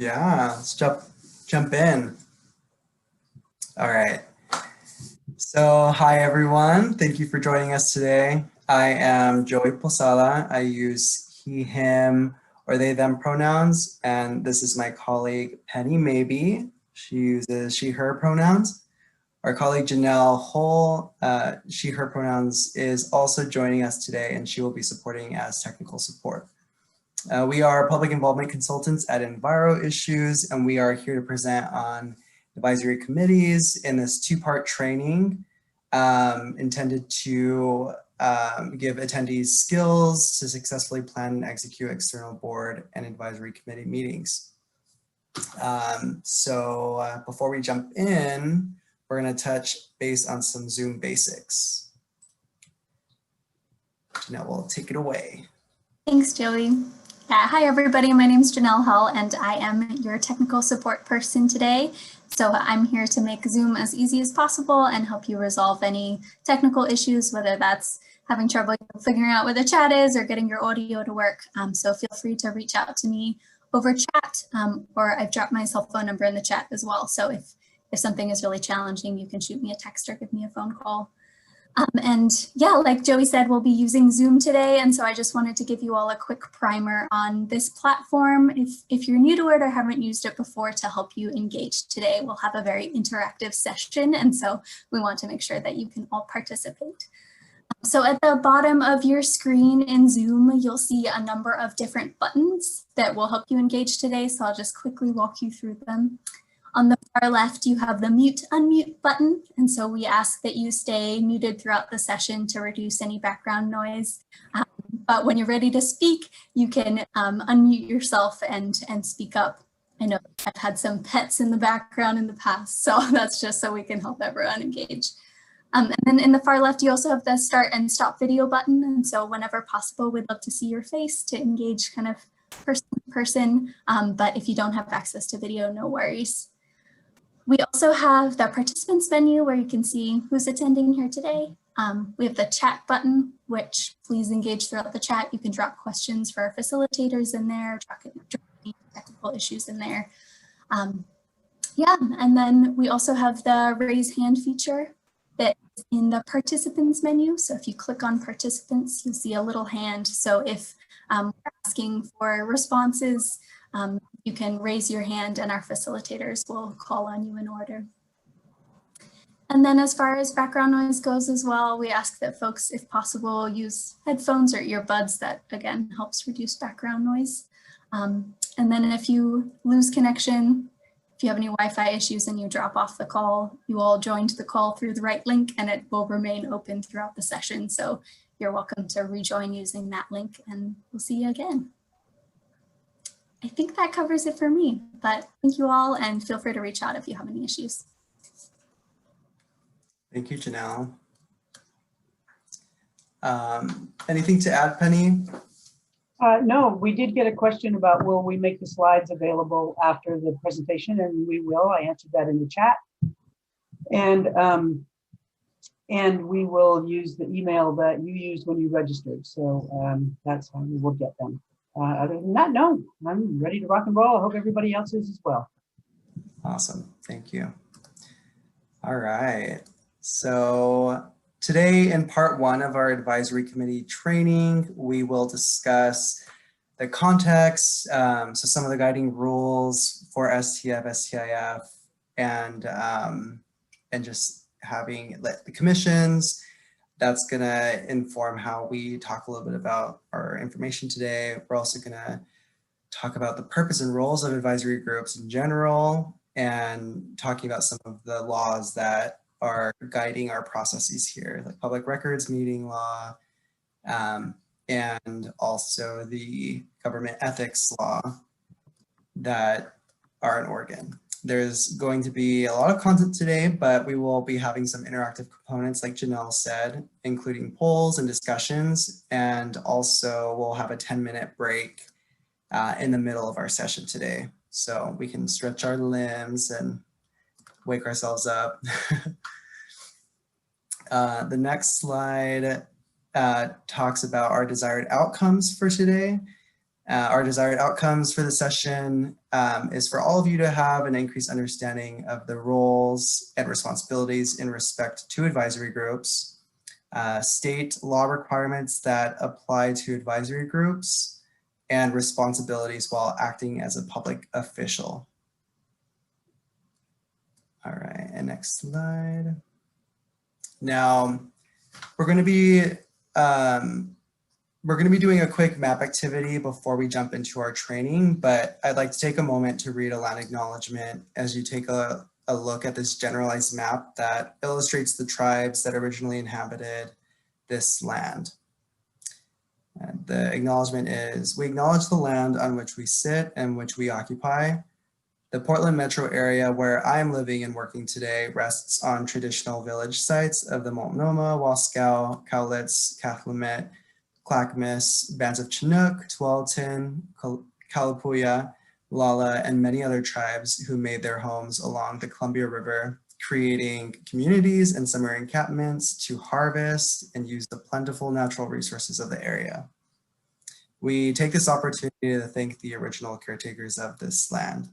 Yeah, let's jump in. All right. So hi everyone. Thank you for joining us today. I am Joey Posada. I use he, him, or they, them pronouns. And this is my colleague Penny Maybe. She uses she, her pronouns. Our colleague Janelle Hull, she, her pronouns, is also joining us today, and she will be supporting as technical support. We are public involvement consultants at Enviro Issues, and we are here to present on advisory committees in this two-part training intended to give attendees skills to successfully plan and execute external board and advisory committee meetings. Before we jump in, we're going to touch base on some Zoom basics. Janelle will take it away. Thanks, Joey. Hi, everybody. My name is Janelle Hull, and I am your technical support person today. So I'm here to make Zoom as easy as possible and help you resolve any technical issues, whether that's having trouble figuring out where the chat is or getting your audio to work. So feel free to reach out to me over chat, or I've dropped my cell phone number in the chat as well. So if something is really challenging, you can shoot me a text or give me a phone call. And yeah, like Joey said, we'll be using Zoom today. And so I just wanted to give you all a quick primer on this platform. If you're new to it or haven't used it before, to help you engage today, we'll have a very interactive session. And so we want to make sure that you can all participate. So at the bottom of your screen in Zoom, you'll see a number of different buttons that will help you engage today. So I'll just quickly walk you through them. On the far left, you have the mute unmute button. And so we ask that you stay muted throughout the session to reduce any background noise. But when you're ready to speak, you can unmute yourself and speak up. I know I've had some pets in the background in the past, so that's just so we can help everyone engage. And then in the far left, you also have the start and stop video button. And so whenever possible, we'd love to see your face to engage kind of person to person. But if you don't have access to video, no worries. We also have the participants menu where you can see who's attending here today. We have the chat button, which please engage throughout the chat. You can drop questions for our facilitators in there, drop any technical issues in there. Yeah, and then we also have the raise hand feature that is in the participants menu. So if you click on participants, you'll see a little hand. So if we're asking for responses, you can raise your hand and our facilitators will call on you in order. And then as far as background noise goes as well, we ask that folks, if possible, use headphones or earbuds. That again helps reduce background noise. And then if you lose connection, if you have any Wi-Fi issues and you drop off the call, you all joined the call through the right link and it will remain open throughout the session. So you're welcome to rejoin using that link and we'll see you again. I think that covers it for me, but thank you all and feel free to reach out if you have any issues. Thank you, Janelle. Anything to add, Penny? No, we did get a question about will we make the slides available after the presentation, and we will. I answered that in the chat. And we will use the email that you used when you registered. So that's how we will get them. Other than that, no, I'm ready to rock and roll. I hope everybody else is as well. Awesome, thank you. All right, so today in part one of our advisory committee training, we will discuss the context, so some of the guiding rules for STF, STIF, and just having the commissions. That's going to inform how we talk a little bit about our information today. We're also going to talk about the purpose and roles of advisory groups in general and talking about some of the laws that are guiding our processes here, like public records meeting law, and also the government ethics law that are in Oregon. There's going to be a lot of content today, but we will be having some interactive components like Janelle said, including polls and discussions. And also we'll have a 10-minute break in the middle of our session today. So we can stretch our limbs and wake ourselves up. The next slide talks about our desired outcomes for today. Our desired outcomes for the session is for all of you to have an increased understanding of the roles and responsibilities in respect to advisory groups, state law requirements that apply to advisory groups, and responsibilities while acting as a public official. All right, and next slide. Now, we're going to be doing a quick map activity before we jump into our training, but I'd like to take a moment to read a land acknowledgement as you take a look at this generalized map that illustrates the tribes that originally inhabited this land. And the acknowledgement is, we acknowledge the land on which we sit and which we occupy. The Portland metro area where I am living and working today rests on traditional village sites of the Multnomah, Wascow, Cowlitz, Cathlamet, Clackamas, bands of Chinook, Tualatin, Kalapuya, Lala, and many other tribes who made their homes along the Columbia River, creating communities and summer encampments to harvest and use the plentiful natural resources of the area. We take this opportunity to thank the original caretakers of this land.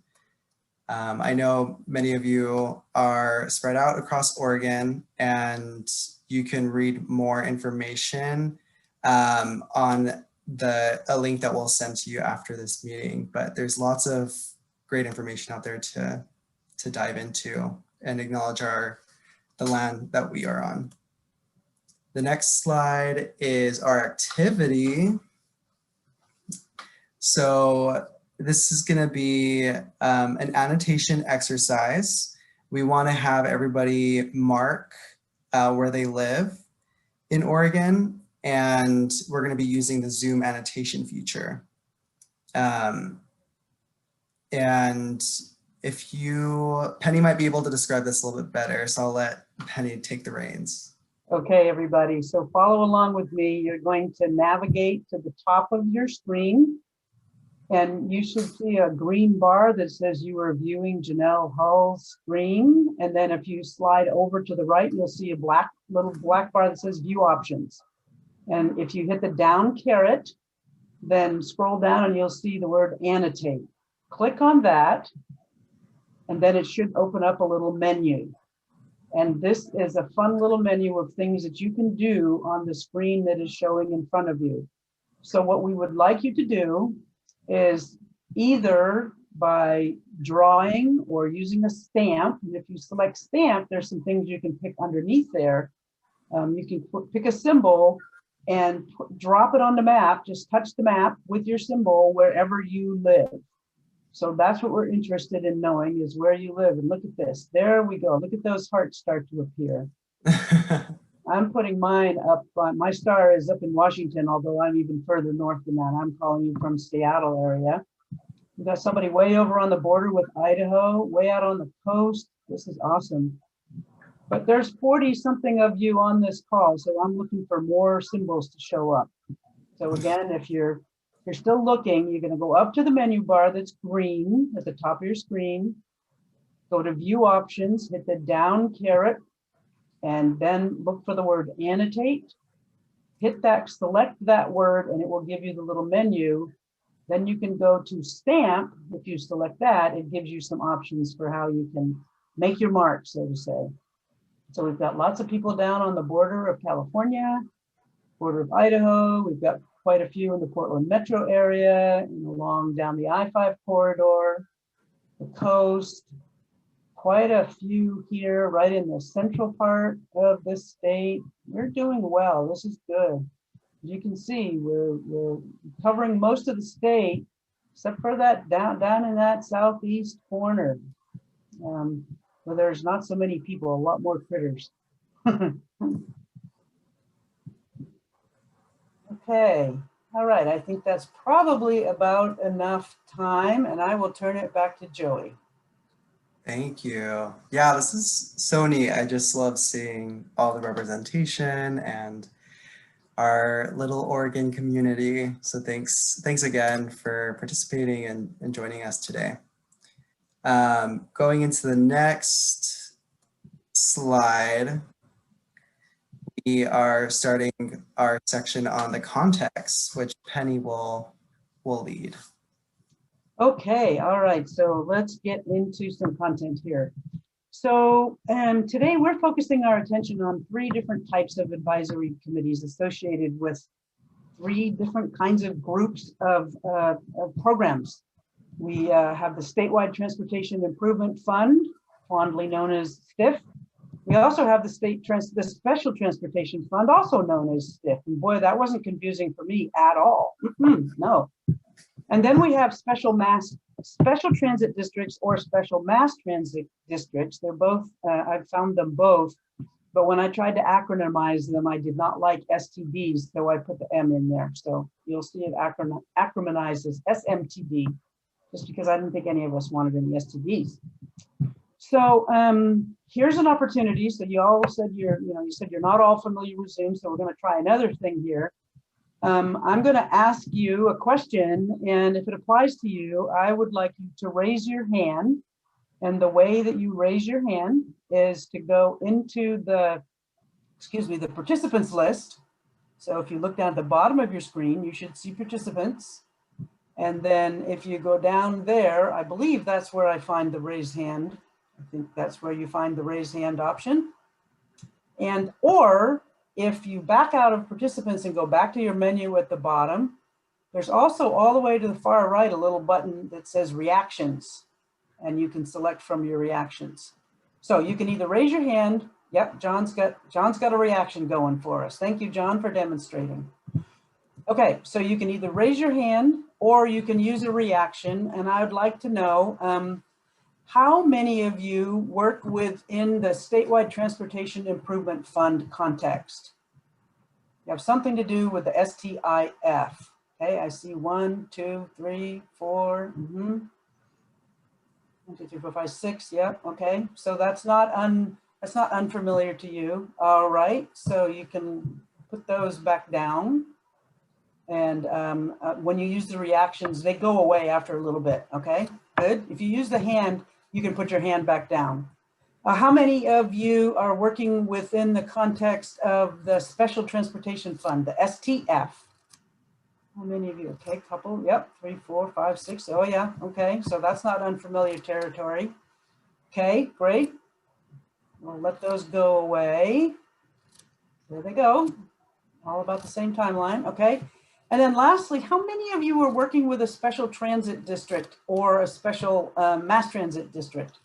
I know many of you are spread out across Oregon, and you can read more information on a link that we'll send to you after this meeting, but there's lots of great information out there to dive into and acknowledge the land that we are on. The next slide is our activity. So this is going to be an annotation exercise. We want to have everybody mark where they live in Oregon, and we're going to be using the Zoom annotation feature. And if Penny might be able to describe this a little bit better, so I'll let Penny take the reins. Okay, everybody, so follow along with me. You're going to navigate to the top of your screen, and you should see a green bar that says you are viewing Janelle Hull's screen. And then if you slide over to the right, you'll see a little black bar that says view options. And if you hit the down caret, then scroll down and you'll see the word annotate. Click on that, and then it should open up a little menu. And this is a fun little menu of things that you can do on the screen that is showing in front of you. So what we would like you to do is either by drawing or using a stamp. And if you select stamp, there's some things you can pick underneath there. You can pick a symbol and drop it on the map. Just touch the map with your symbol wherever you live. So that's what we're interested in knowing, is where you live. And look at this. There we go. Look at those hearts start to appear. I'm putting mine up. My star is up in Washington, although I'm even further north than that. I'm calling you from Seattle area. We got somebody way over on the border with Idaho, way out on the coast. This is awesome. But there's 40 something of you on this call, so I'm looking for more symbols to show up. So again, if you're still looking, you're going to go up to the menu bar that's green at the top of your screen. Go to view options, hit the down caret, and then look for the word annotate. Hit that, select that word, and it will give you the little menu. Then you can go to stamp. If you select that, it gives you some options for how you can make your mark, so to say. So we've got lots of people down on the border of California, border of Idaho. We've got quite a few in the Portland metro area and along down the I-5 corridor, the coast. Quite a few here right in the central part of this state. We're doing well. This is good. As you can see, we're covering most of the state, except for that down in that southeast corner, where there's not so many people, a lot more critters. Okay. All right. I think that's probably about enough time, and I will turn it back to Joey. Thank you. Yeah, this is so neat. I just love seeing all the representation and our little Oregon community. So thanks again for participating and joining us today. Going into the next slide, we are starting our section on the context, which Penny will will lead. Okay, all right, so let's get into some content here. So today we're focusing our attention on 3 different types of advisory committees associated with 3 different kinds of groups of programs. We have the Statewide Transportation Improvement Fund, fondly known as STIF. We also have the Special Transportation Fund, also known as STIF. And boy, that wasn't confusing for me at all. No. And then we have special transit districts or special mass transit districts. They're both, I've found them both, but when I tried to acronymize them, I did not like STDs, so I put the M in there. So you'll see it acronymized as SMTD, just because I didn't think any of us wanted any STDs. So here's an opportunity. So you all said you said you're not all familiar with Zoom, so we're going to try another thing here. I'm going to ask you a question, and if it applies to you, I would like you to raise your hand. And the way that you raise your hand is to go into the participants list. So if you look down at the bottom of your screen, you should see participants. And then if you go down there, I believe that's where I find the raise hand. I think that's where you find the raise hand option. Or if you back out of participants and go back to your menu at the bottom, there's also all the way to the far right a little button that says reactions, and you can select from your reactions. So you can either raise your hand. Yep, John's got a reaction going for us. Thank you, John, for demonstrating. Okay, so you can either raise your hand or you can use a reaction, and I would like to know how many of you work within the Statewide Transportation Improvement Fund context? You have something to do with the STIF. Okay, I see 1, 2, 3, 4. 1, 2, 3, 4, 5, 6. Yep. Okay, so that's not unfamiliar to you. All right, so you can put those back down. And when you use the reactions, they go away after a little bit. Okay, good. If you use the hand, you can put your hand back down. How many of you are working within the context of the Special Transportation Fund, the STF? How many of you? Okay, couple. Yep, 3, 4, 5, 6. Oh yeah. Okay, so that's not unfamiliar territory. Okay, great. We'll let those go away. There they go. All about the same timeline. Okay. And then lastly, how many of you are working with a special transit district or a special mass transit district?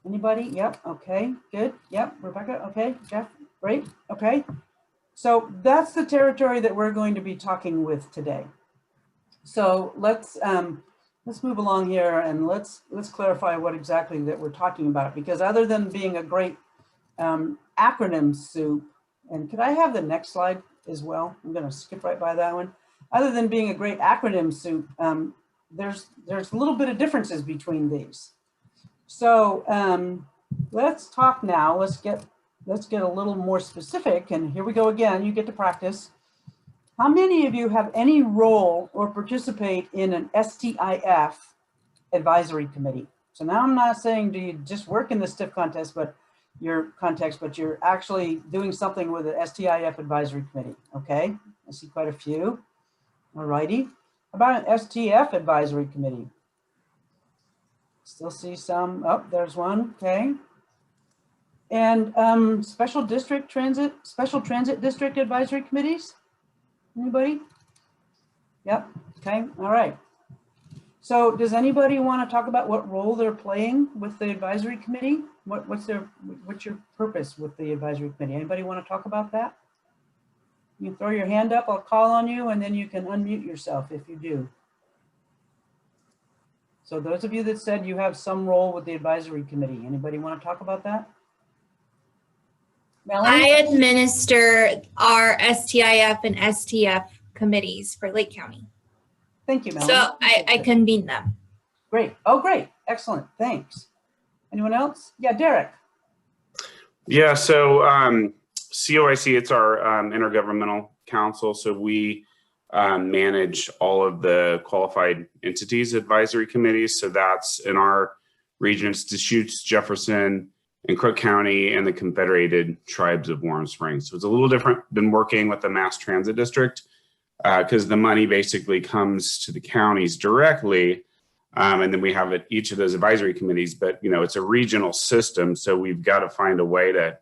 Anybody? Yep. Okay, good. Yep. Rebecca. Okay. Jeff. Great. Okay. So that's the territory that we're going to be talking with today. So let's move along here and let's clarify what exactly that we're talking about, because other than being a great acronym soup, and could I have the next slide as well? I'm going to skip right by that one. Other than being a great acronym soup, there's a little bit of differences between these. So let's talk now. Let's get a little more specific. And here we go again. You get to practice. How many of you have any role or participate in an STIF advisory committee? So now I'm not saying do you just work in the STIF context, but you're actually doing something with the STIF advisory committee. Okay, I see quite a few. All righty. How about an STF advisory committee? Still see some. Oh, there's one. Okay. And special transit district advisory committees? Anybody? Yep. Okay. All right. So does anybody want to talk about what role they're playing with the advisory committee? What's your purpose with the advisory committee? Anybody want to talk about that? You can throw your hand up, I'll call on you, and then you can unmute yourself if you do. So those of you that said you have some role with the advisory committee, anybody want to talk about that? Melanie? I administer our STIF and STF committees for Lake County. Thank you, Melanie. So I convene them. Great. Oh, great. Excellent. Thanks. Anyone else? Yeah, Derek. Yeah, so COIC, it's our intergovernmental council. So we manage all of the qualified entities advisory committees. So that's in our regions, Deschutes, Jefferson, and Crook County, and the Confederated Tribes of Warm Springs. So it's a little different than working with the mass transit district. because the money basically comes to the counties directly. And then we have each of those advisory committees, but it's a regional system. So we've got to find a way to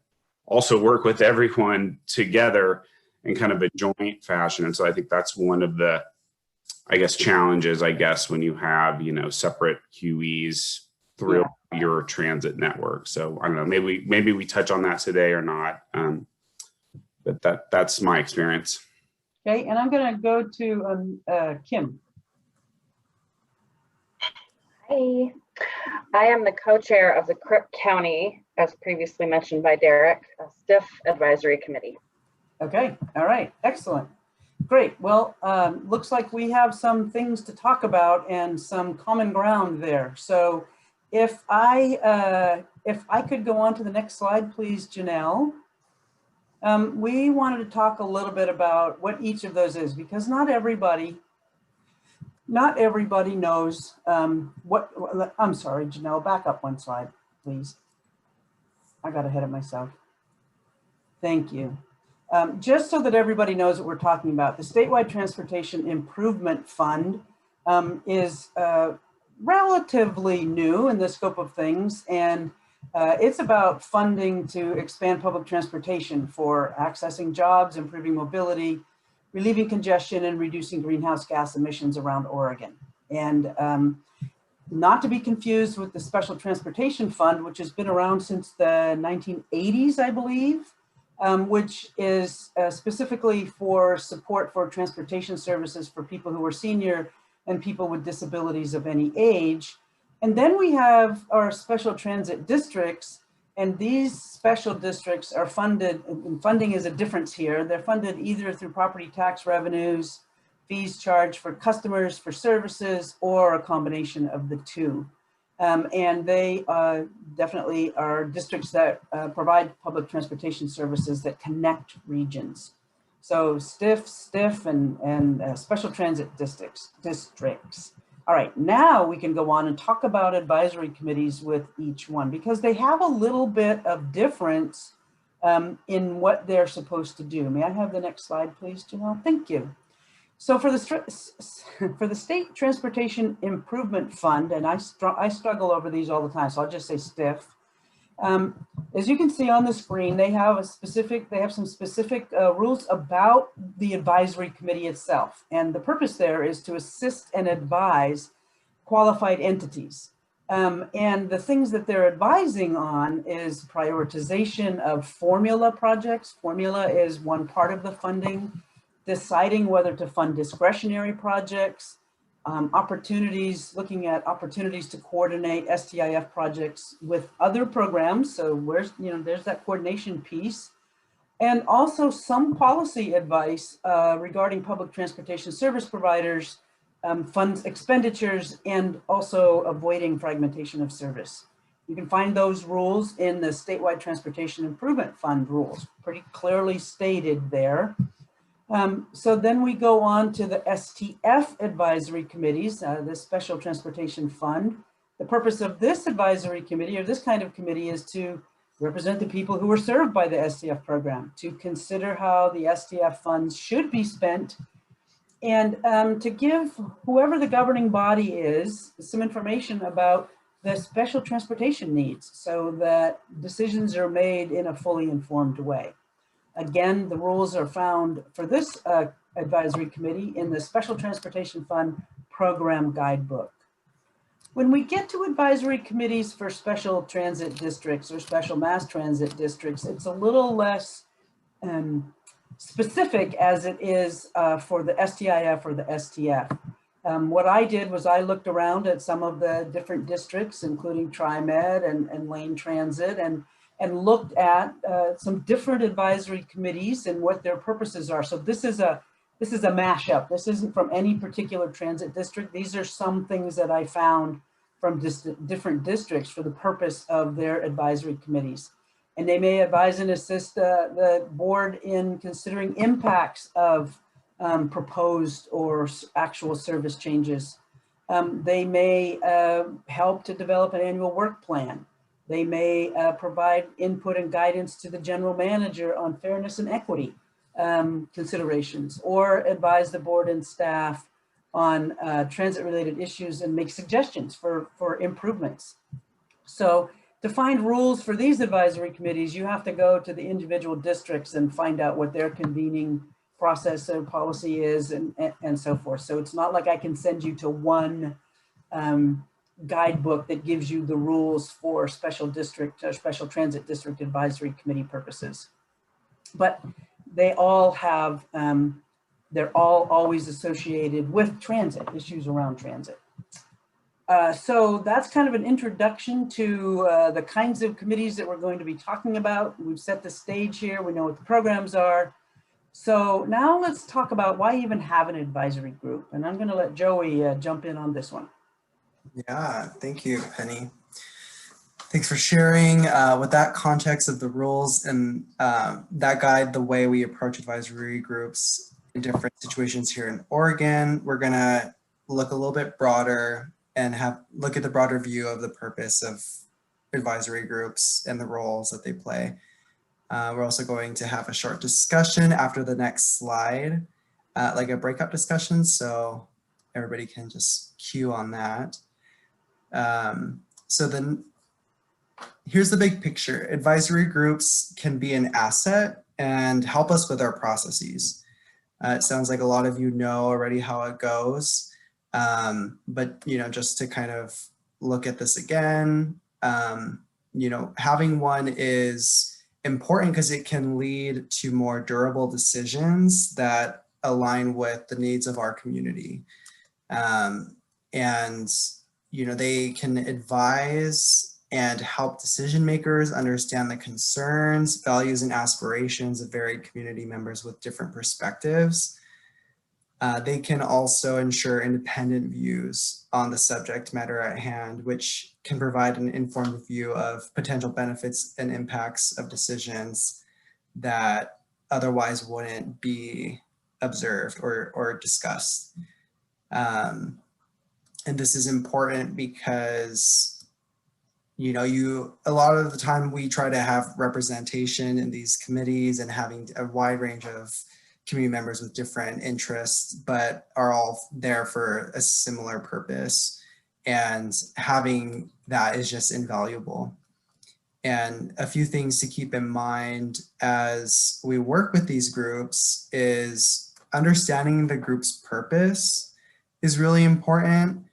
also work with everyone together in kind of a joint fashion. And so I think that's one of the, challenges, when you have, separate QEs through your transit network. So I don't know, maybe we touch on that today or not. But that's my experience. Okay, and I'm going to go to Kim. Hi, I am the co-chair of the Crook County, as previously mentioned by Derek, Stf Advisory Committee. Okay, all right, excellent. Great, well, looks like we have some things to talk about and some common ground there. So if I could go on to the next slide, please, Janelle. We wanted to talk a little bit about what each of those is, because not everybody knows what, I'm sorry, Janelle, back up one slide, please. I got ahead of myself. Thank you. Just so that everybody knows what we're talking about, the Statewide Transportation Improvement Fund is relatively new in the scope of things, and it's about funding to expand public transportation for accessing jobs, improving mobility, relieving congestion, and reducing greenhouse gas emissions around Oregon. And not to be confused with the Special Transportation Fund, which has been around since the 1980s, I believe, which is specifically for support for transportation services for people who are senior and people with disabilities of any age. And then we have our special transit districts, and these special districts are funded, and funding is a difference here. They're funded either through property tax revenues, fees charged for customers for services, or a combination of the two. And they definitely are districts that provide public transportation services that connect regions. So STF, and special transit districts. All right, now we can go on and talk about advisory committees with each one, because they have a little bit of difference in what they're supposed to do. May I have the next slide, please, Janelle? Thank you. So for the State Transportation Improvement Fund, and I struggle over these all the time, so I'll just say STIF. As you can see on the screen, they have some specific rules about the advisory committee itself. And the purpose there is to assist and advise qualified entities. And the things that they're advising on is prioritization of formula projects. Formula is one part of the funding. Deciding whether to fund discretionary projects, looking at opportunities to coordinate STIF projects with other programs. So there's that coordination piece. And also some policy advice regarding public transportation service providers, funds expenditures, and also avoiding fragmentation of service. You can find those rules in the Statewide Transportation Improvement Fund rules, pretty clearly stated there. So then we go on to the STF advisory committees, the Special Transportation Fund. The purpose of this advisory committee, or this kind of committee, is to represent the people who are served by the STF program, to consider how the STF funds should be spent, and to give whoever the governing body is some information about the special transportation needs so that decisions are made in a fully informed way. Again, the rules are found for this advisory committee in the Special Transportation Fund Program Guidebook. When we get to advisory committees for special transit districts or special mass transit districts, it's a little less specific as it is for the STIF or the STF. What I did was I looked around at some of the different districts, including TriMed and Lane Transit, and looked at some different advisory committees and what their purposes are. So this is a mashup. This isn't from any particular transit district. These are some things that I found from different districts for the purpose of their advisory committees. And they may advise and assist the board in considering impacts of proposed or actual service changes. They may help to develop an annual work plan. They may provide input and guidance to the general manager on fairness and equity. considerations, or advise the board and staff on transit-related issues and make suggestions for improvements. So to find rules for these advisory committees, you have to go to the individual districts and find out what their convening process or policy is and so forth. So it's not like I can send you to one guidebook that gives you the rules for special district or special transit district advisory committee purposes. But they all have, they're all always associated with transit, issues around transit. So that's kind of an introduction to the kinds of committees that we're going to be talking about. We've set the stage here, we know what the programs are. So now let's talk about why even have an advisory group. And I'm going to let Joey jump in on this one. Yeah, thank you, Penny. Thanks for sharing with that context of the rules and that guide the way we approach advisory groups in different situations here in Oregon. We're gonna look a little bit broader and look at the broader view of the purpose of advisory groups and the roles that they play. We're also going to have a short discussion after the next slide, like a breakout discussion, so everybody can just cue on that. So then here's the big picture. Advisory groups can be an asset and help us with our processes. It sounds like a lot of you know already how it goes, but just to kind of look at this again, having one is important because it can lead to more durable decisions that align with the needs of our community. They can advise and help decision makers understand the concerns, values, and aspirations of varied community members with different perspectives. They can also ensure independent views on the subject matter at hand, which can provide an informed view of potential benefits and impacts of decisions that otherwise wouldn't be observed or discussed. And this is important because a lot of the time we try to have representation in these committees and having a wide range of community members with different interests, but are all there for a similar purpose. And having that is just invaluable. And a few things to keep in mind as we work with these groups is understanding the group's purpose is really important.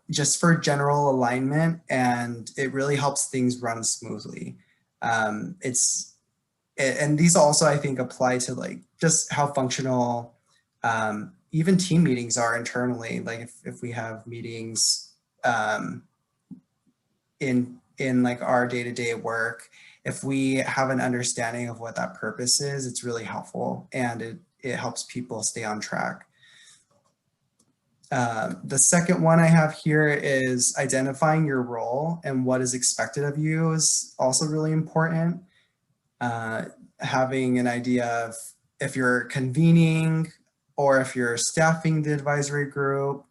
Just for general alignment, and it really helps things run smoothly. And these also, I think, apply to just how functional even team meetings are internally. Like if we have meetings in our day-to-day work, if we have an understanding of what that purpose is, it's really helpful, and it helps people stay on track. The second one I have here is identifying your role and what is expected of you is also really important. Having an idea of if you're convening or if you're staffing the advisory group.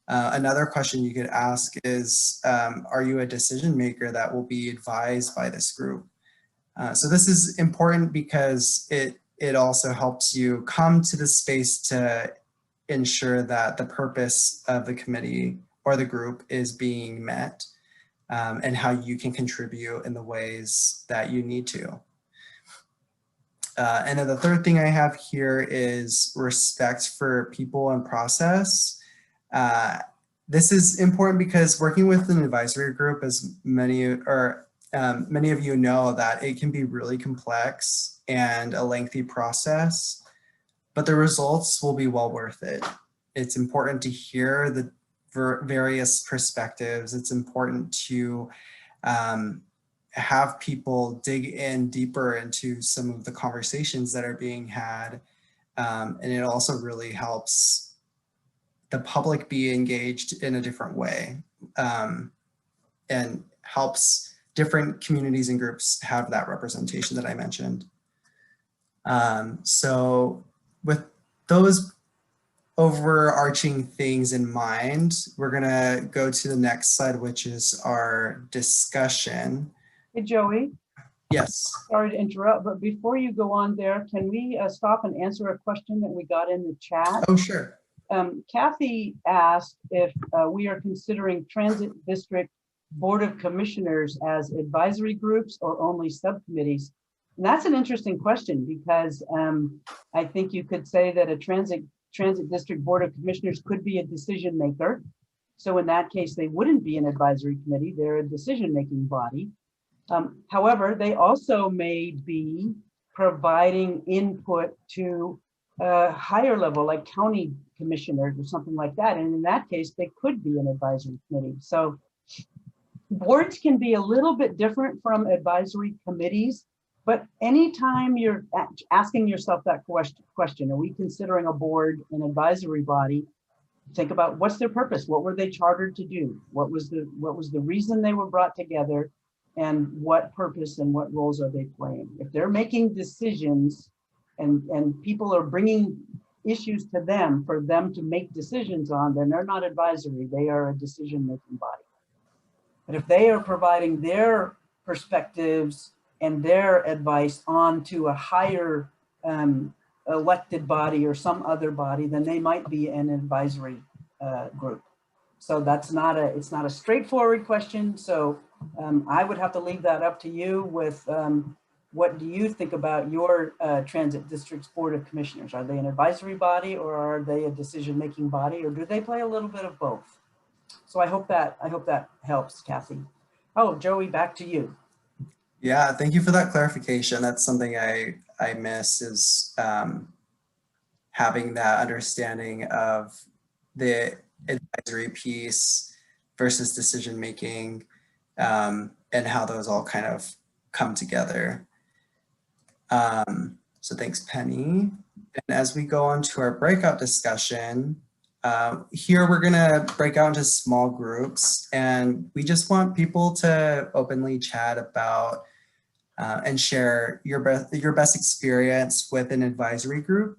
Another question you could ask is, are you a decision maker that will be advised by this group? So this is important because it also helps you come to the space to ensure that the purpose of the committee or the group is being met, and how you can contribute in the ways that you need to. And then the third thing I have here is respect for people and process. This is important because working with an advisory group, as many of you know, that it can be really complex and a lengthy process, but the results will be well worth it. It's important to hear the various perspectives. It's important to have people dig in deeper into some of the conversations that are being had. And it also really helps the public be engaged in a different way, and helps different communities and groups have that representation that I mentioned. So with those overarching things in mind, we're gonna go to the next slide, which is our discussion. Hey, Joey. Yes. Sorry to interrupt, but before you go on there, can we stop and answer a question that we got in the chat? Oh, sure. Kathy asked if we are considering Transit District Board of Commissioners as advisory groups or only subcommittees. And that's an interesting question because I think you could say that a Transit District Board of Commissioners could be a decision maker. So in that case, they wouldn't be an advisory committee, they're a decision-making body. However, they also may be providing input to a higher level, like county commissioners or something like that. And in that case, they could be an advisory committee. So boards can be a little bit different from advisory committees, but anytime you're asking yourself that question, are we considering a board an advisory body? Think about what's their purpose? What were they chartered to do? What was the reason they were brought together? And what purpose and what roles are they playing? If they're making decisions and people are bringing issues to them for them to make decisions on, then they're not advisory, they are a decision-making body. But if they are providing their perspectives and their advice on to a higher elected body or some other body, then they might be an advisory group. So it's not a straightforward question. So I would have to leave that up to you with what do you think about your Transit District's Board of Commissioners? Are they an advisory body or are they a decision-making body, or do they play a little bit of both? So I hope that helps, Kathy. Oh, Joey, back to you. Yeah, thank you for that clarification. That's something I miss is having that understanding of the advisory piece versus decision making, and how those all kind of come together. So thanks, Penny. And as we go on to our breakout discussion, here we're gonna break out into small groups, and we just want people to openly chat about and share your best experience with an advisory group.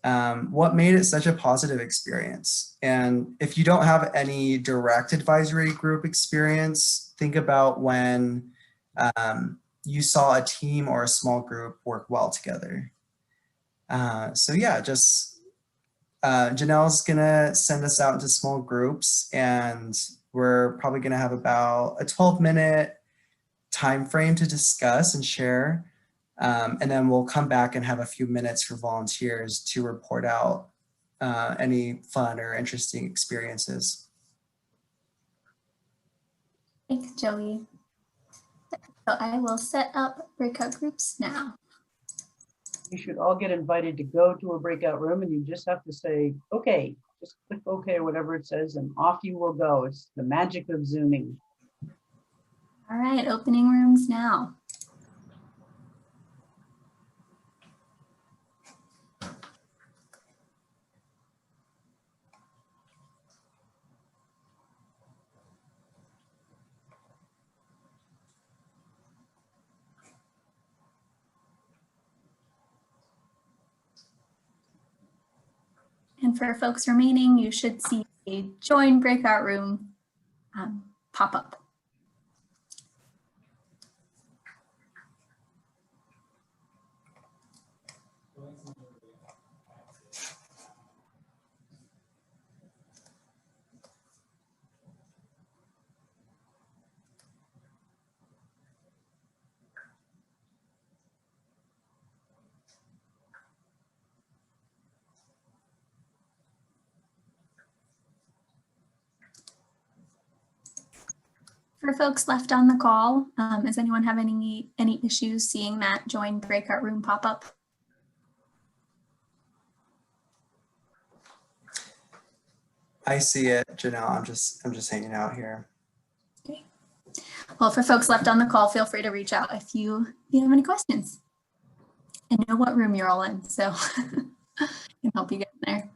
What made it such a positive experience? And if you don't have any direct advisory group experience, think about when you saw a team or a small group work well together. So yeah, just Janelle's gonna send us out into small groups, and we're probably gonna have about a 12-minute time frame to discuss and share. And then we'll come back and have a few minutes for volunteers to report out any fun or interesting experiences. Thanks, Joey. So I will set up breakout groups now. You should all get invited to go to a breakout room, and you just have to say, okay, just click okay or whatever it says, and off you will go. It's the magic of Zooming. All right, opening rooms now. And for folks remaining, you should see a join breakout room pop up. For folks left on the call, does anyone have any issues seeing that join breakout room pop up? I see it, Janelle. I'm just hanging out here. Okay. Well, for folks left on the call, feel free to reach out if you have any questions. And know what room you're all in, so I can help you get in there.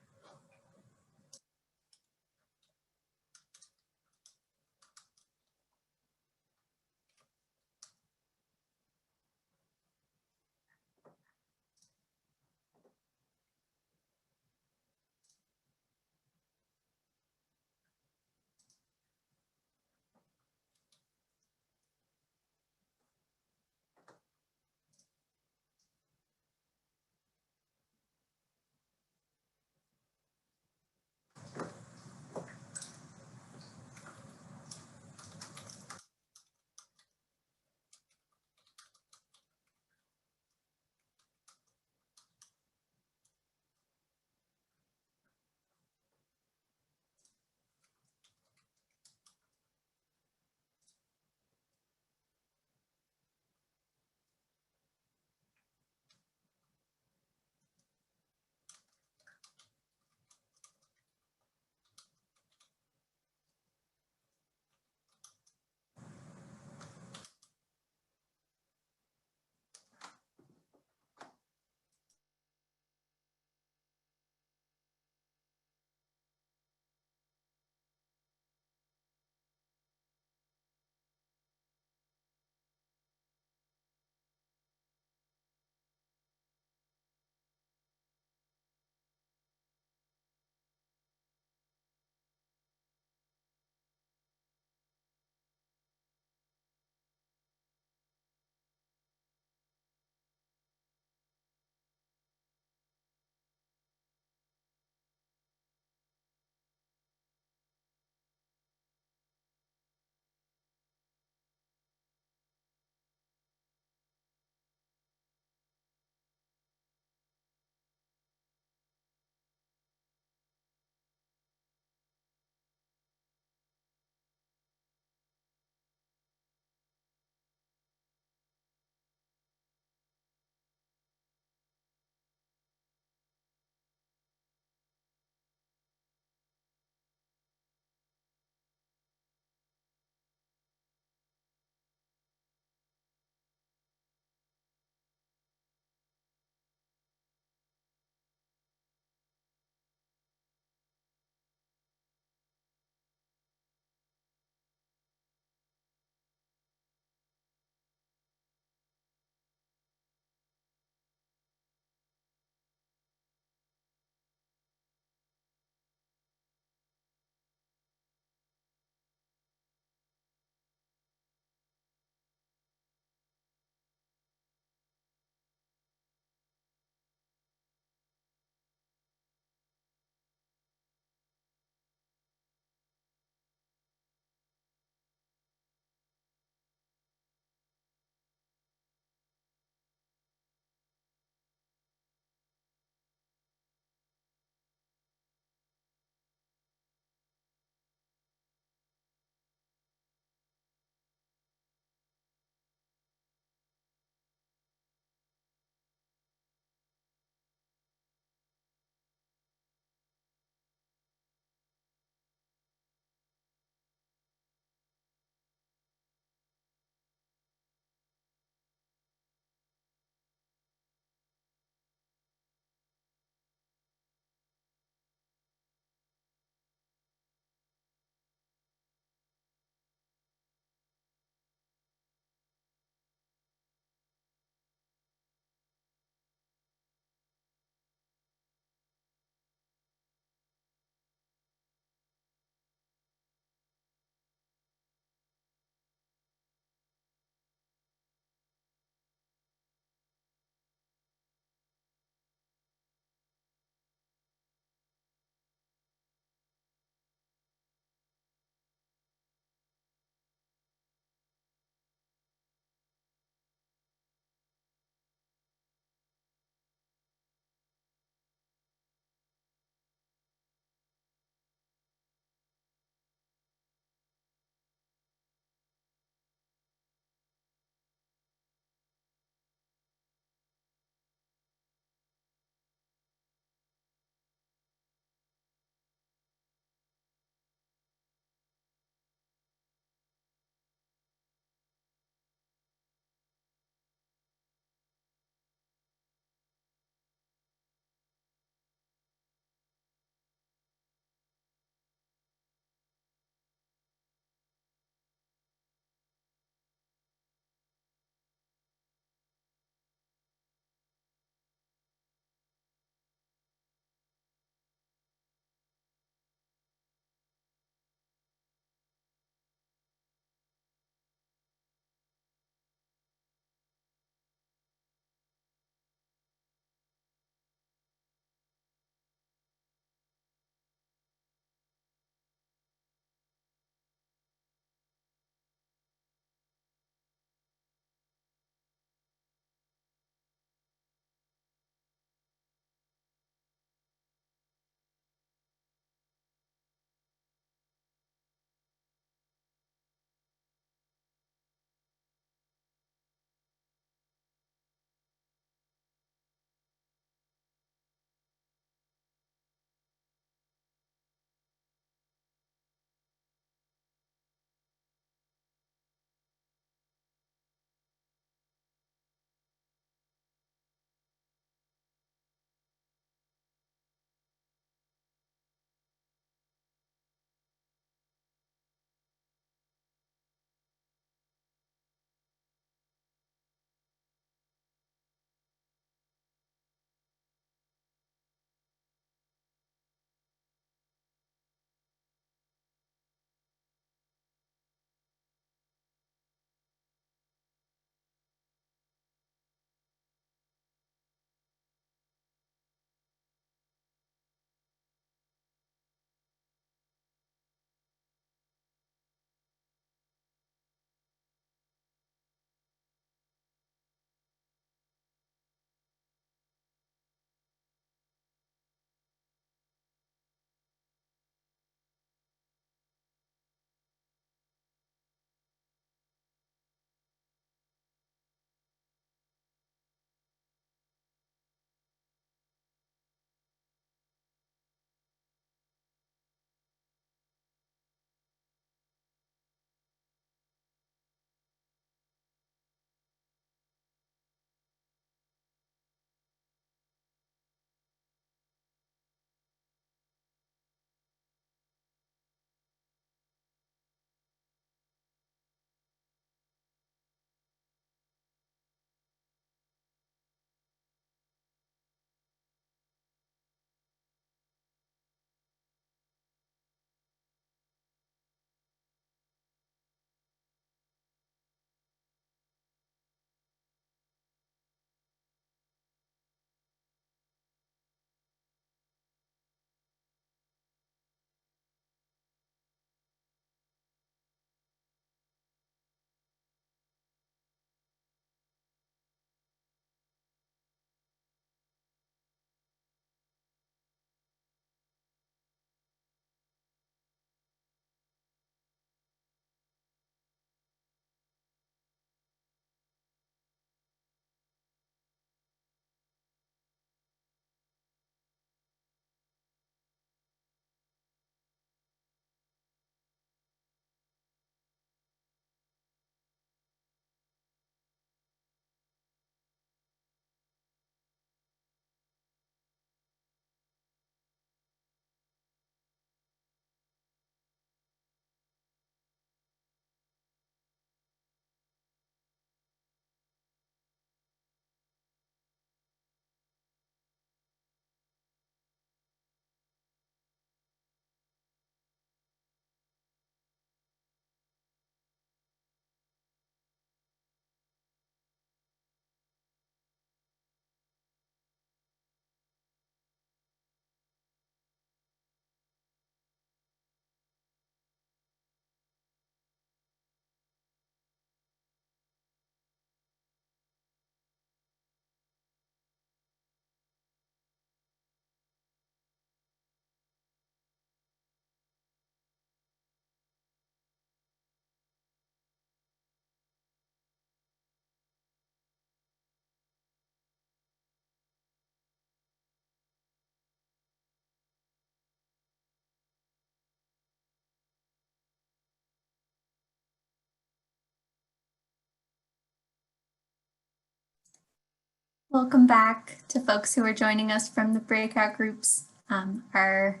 Welcome back to folks who are joining us from the breakout groups. Our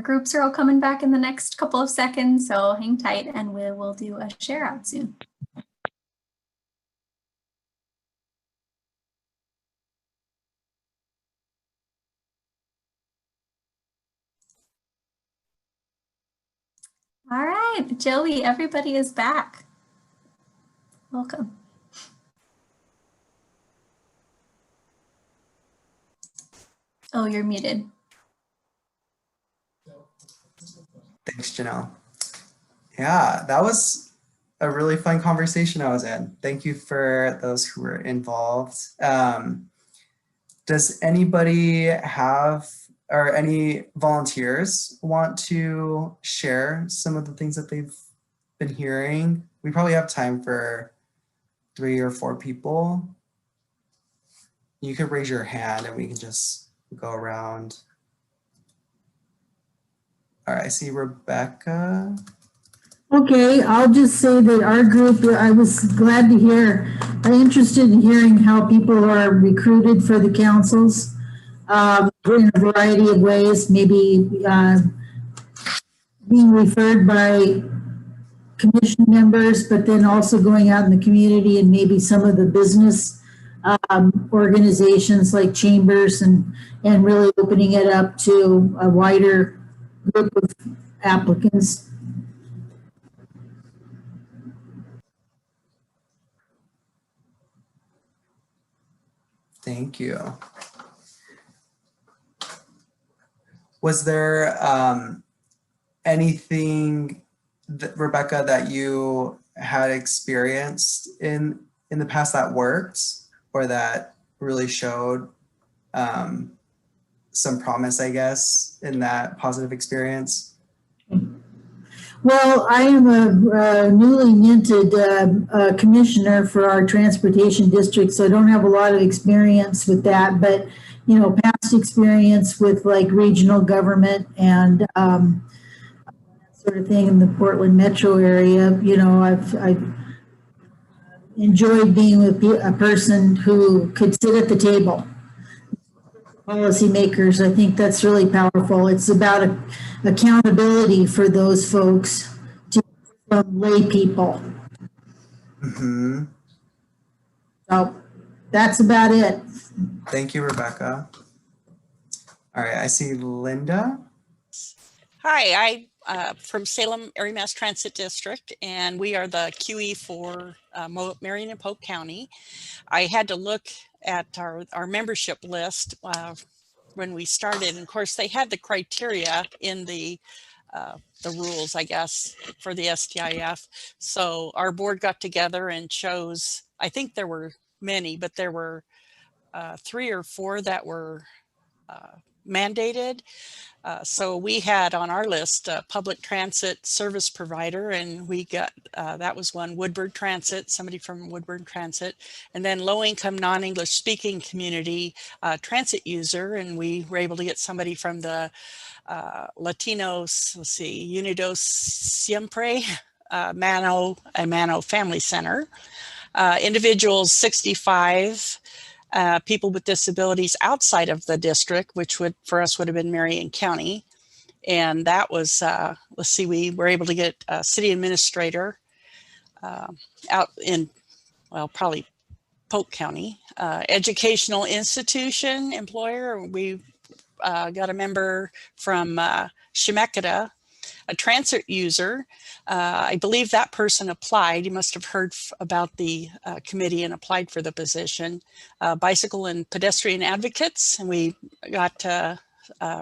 groups are all coming back in the next couple of seconds, so hang tight and we will do a share out soon. All right, Joey, everybody is back. Welcome. Oh, you're muted. Thanks, Janelle. Yeah, that was a really fun conversation I was in. Thank you for those who were involved. Does anybody have, or any volunteers want to share some of the things that they've been hearing? We probably have time for 3 or 4 people. You could raise your hand and we can just go around. All right, I see Rebecca. Okay, I'll just say that our group, I was glad to hear, interested in hearing how people are recruited for the councils in a variety of ways, maybe being referred by commission members, but then also going out in the community and maybe some of the business organizations like chambers and really opening it up to a wider group of applicants. Thank you. Was there anything, Rebecca, that you had experienced in the past that worked or that really showed some promise, I guess, in that positive experience? Well, I am a newly minted commissioner for our transportation district, so I don't have a lot of experience with that, but, you know, past experience with like regional government and that sort of thing in the Portland metro area. You know, I've enjoyed being with a person who could sit at the table. Policymakers, I think that's really powerful. It's about accountability for those folks from lay people. Mm-hmm. So that's about it. Thank you, Rebecca. All right, I see Linda. Hi, I'm from Salem Area Mass Transit District, and we are the QE for Marion and Polk County. I had to look at our membership list when we started, and of course they had the criteria in the rules, I guess, for the STIF. So our board got together and chose, I think there were many, but there were 3 or 4 that were mandated. So we had on our list a public transit service provider, and we got, that was one, Woodward Transit, somebody from Woodward Transit, and then low-income non-English speaking community transit user, and we were able to get somebody from the Latinos, let's see, Unidos Siempre, Mano Family Center, individuals 65, people with disabilities outside of the district, which would, for us, would have been Marion County. And that was, let's see, we were able to get a city administrator out in, well, probably Polk County. Educational institution employer, we got a member from Chemeketa, a transit user. I believe that person applied. You must have heard about the committee and applied for the position. Bicycle and pedestrian advocates, and we got a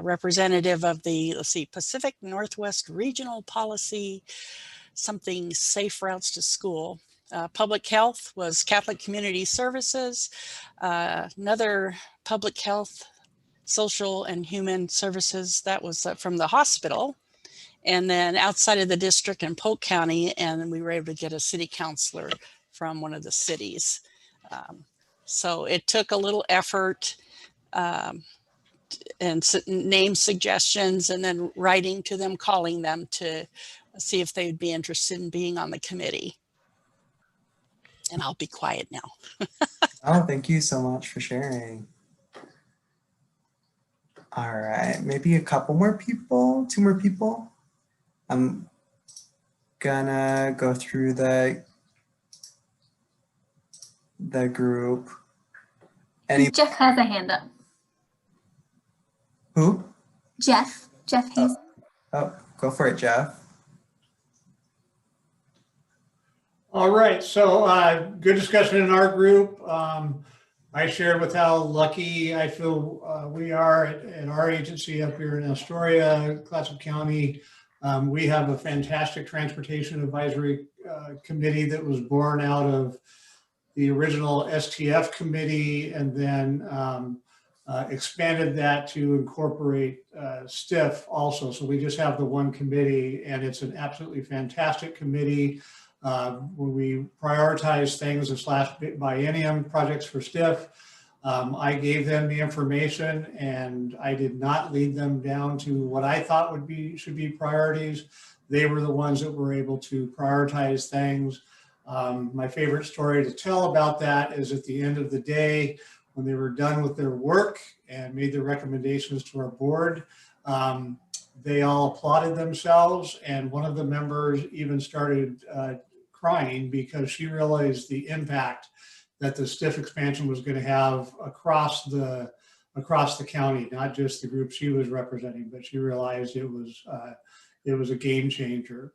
representative of the, let's see, Pacific Northwest Regional Policy, something safe routes to school. Public health was Catholic Community Services, another public health, social and human services, that was from the hospital. And then outside of the district in Polk County, and then we were able to get a city councilor from one of the cities. So it took a little effort and name suggestions, and then writing to them, calling them to see if they'd be interested in being on the committee. And I'll be quiet now. Oh, thank you so much for sharing. All right, maybe a couple more people, 2 more people. I'm gonna go through the group. Jeff has a hand up. Who? Jeff Hayes. Oh, go for it, Jeff. All right, so good discussion in our group. I shared with how lucky I feel we are at our agency up here in Astoria, Clatsop County. We have a fantastic transportation advisory committee that was born out of the original STF committee, and then expanded that to incorporate Stif also. So we just have the one committee, and it's an absolutely fantastic committee. When we prioritize things this last biennium projects for Stif, I gave them the information, and I did not lead them down to what I thought should be priorities. They were the ones that were able to prioritize things. My favorite story to tell about that is at the end of the day, when they were done with their work and made their recommendations to our board, they all applauded themselves, and one of the members even started crying because she realized the impact that the Stif expansion was going to have across the county, not just the group she was representing, but she realized it was a game changer.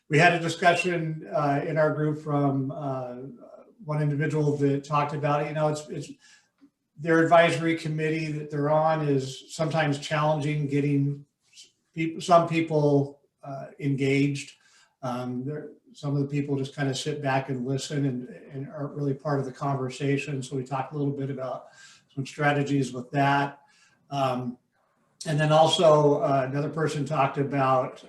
We had a discussion in our group from one individual that talked about, it's their advisory committee that they're on is sometimes challenging getting some people engaged. Some of the people just kind of sit back and listen and aren't really part of the conversation. So we talked a little bit about some strategies with that. And then also another person talked about,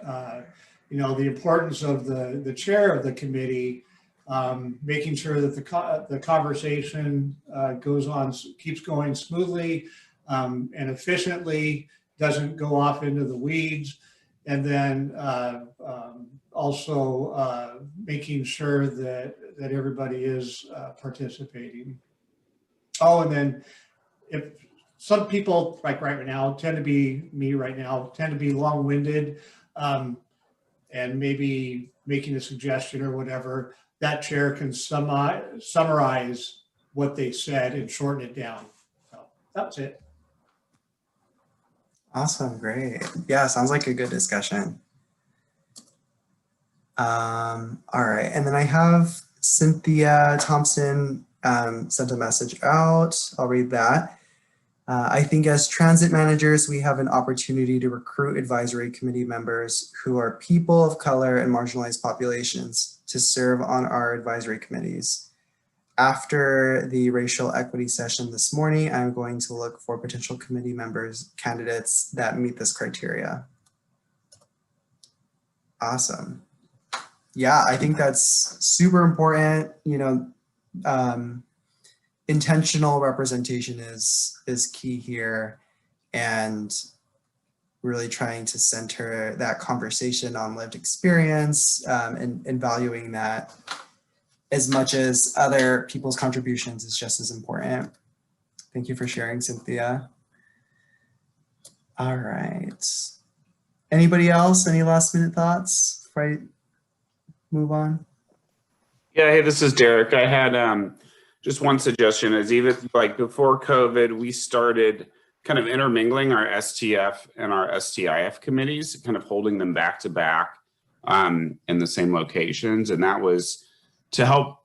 the importance of the chair of the committee, making sure that the conversation keeps going smoothly and efficiently, doesn't go off into the weeds. And then also making sure that everybody is participating. Oh, and then if some people, like right now, tend to be long-winded and maybe making a suggestion or whatever, that chair can summarize what they said and shorten it down. So that's it. Awesome, great. Yeah, sounds like a good discussion. All right, and then I have Cynthia Thompson sent a message out. I'll read that. I think as transit managers, we have an opportunity to recruit advisory committee members who are people of color and marginalized populations to serve on our advisory committees. After the racial equity session this morning, I'm going to look for potential committee members, candidates that meet this criteria. Awesome. Yeah, I think that's super important. Intentional representation is key here, and really trying to center that conversation on lived experience and valuing that as much as other people's contributions is just as important. Thank you for sharing, Cynthia. All right. Anybody else? Any last minute thoughts before I move on? Yeah, hey, this is Derek. I had just one suggestion is even like before COVID, we started kind of intermingling our STF and our STIF committees, kind of holding them back to back in the same locations. And that was to help,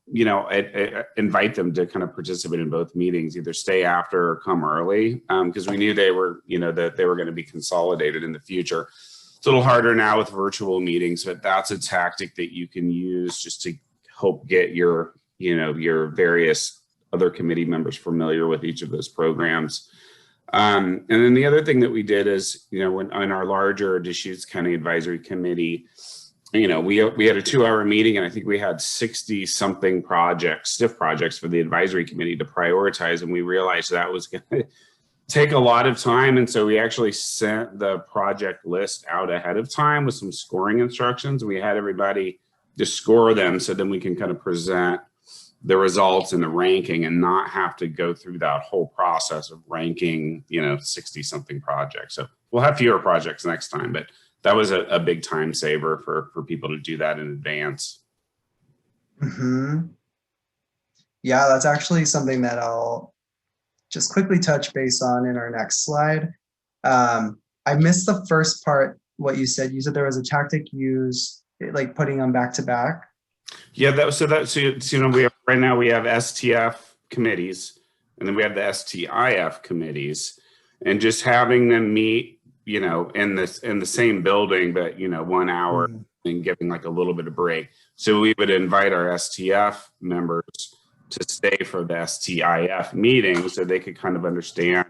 invite them to kind of participate in both meetings, either stay after or come early, because we knew they were, that they were going to be consolidated in the future. It's a little harder now with virtual meetings, but that's a tactic that you can use just to help get your various other committee members familiar with each of those programs. And then the other thing that we did is, when on our larger Deschutes County Advisory Committee, we had a 2-hour meeting, and I think we had 60 something Stif projects for the advisory committee to prioritize. And we realized that was going to take a lot of time. And so we actually sent the project list out ahead of time with some scoring instructions. We had everybody just score them, so then we can kind of present the results and the ranking and not have to go through that whole process of ranking, 60 something projects. So we'll have fewer projects next time, but that was a big time saver for people to do that in advance. Mm-hmm. Yeah, that's actually something that I'll just quickly touch base on in our next slide. I missed the first part, what you said. You said there was a tactic used, like putting them back to back. Yeah, we have, right now we have STF committees, and then we have the STIF committees, and just having them meet, in the same building, but 1 hour, and giving like a little bit of break. So we would invite our STF members to stay for the STIF meeting, so they could kind of understand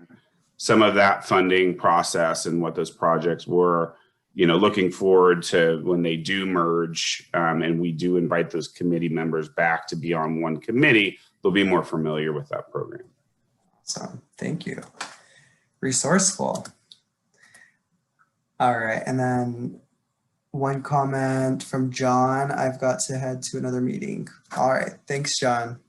some of that funding process and what those projects were. Looking forward to when they do merge, and we do invite those committee members back to be on one committee, they'll be more familiar with that program. So thank you. Resourceful. All right, and then one comment from John, I've got to head to another meeting. All right, thanks, John.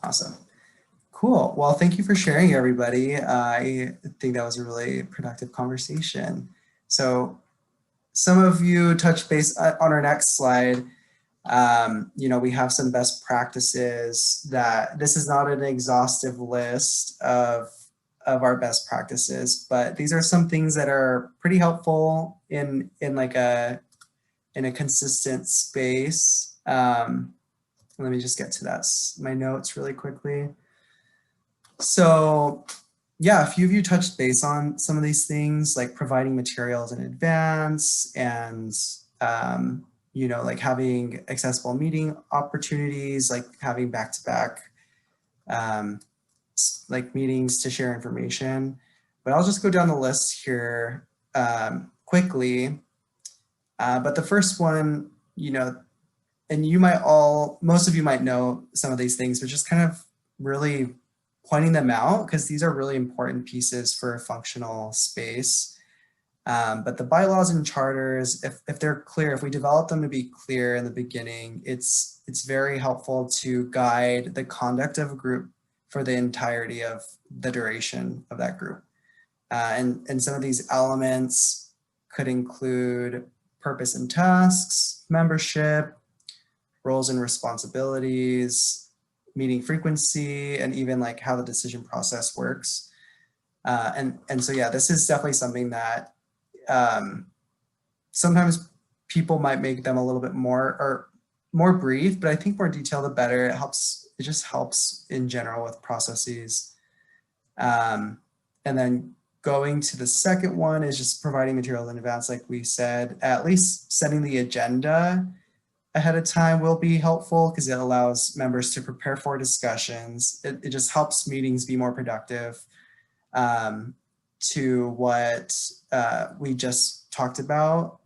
Awesome. Cool. Well, thank you for sharing, everybody. I think that was a really productive conversation. So some of you touched base on our next slide. We have some best practices. That this is not an exhaustive list of our best practices, but these are some things that are pretty helpful in a consistent space. Let me just get to my notes really quickly. So yeah, a few of you touched base on some of these things, like providing materials in advance and, like having accessible meeting opportunities, like having back-to-back like meetings to share information. But I'll just go down the list here quickly. But the first one, and most of you might know some of these things, but just kind of really pointing them out, because these are really important pieces for a functional space. But the bylaws and charters, if they're clear, if we develop them to be clear in the beginning, it's very helpful to guide the conduct of a group for the entirety of the duration of that group. And some of these elements could include purpose and tasks, membership, roles and responsibilities, meeting frequency, and even like how the decision process works. And so, yeah, this is definitely something that sometimes people might make them a little bit more brief, but I think more detailed the better. It just helps in general with processes. And then going to the second one is just providing materials in advance, like we said. At least setting the agenda ahead of time will be helpful, because it allows members to prepare for discussions. It just helps meetings be more productive. To what we just talked about,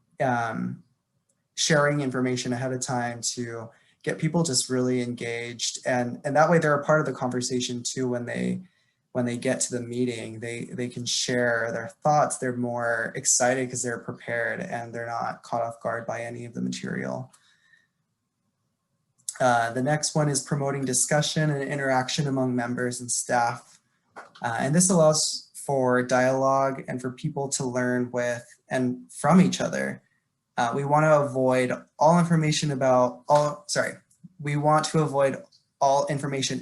sharing information ahead of time to get people just really engaged, and that way they're a part of the conversation too. When they get to the meeting, they can share their thoughts. They're more excited because they're prepared and they're not caught off guard by any of the material. The next one is promoting discussion and interaction among members and staff. And this allows for dialogue and for people to learn with and from each other. We want to avoid all information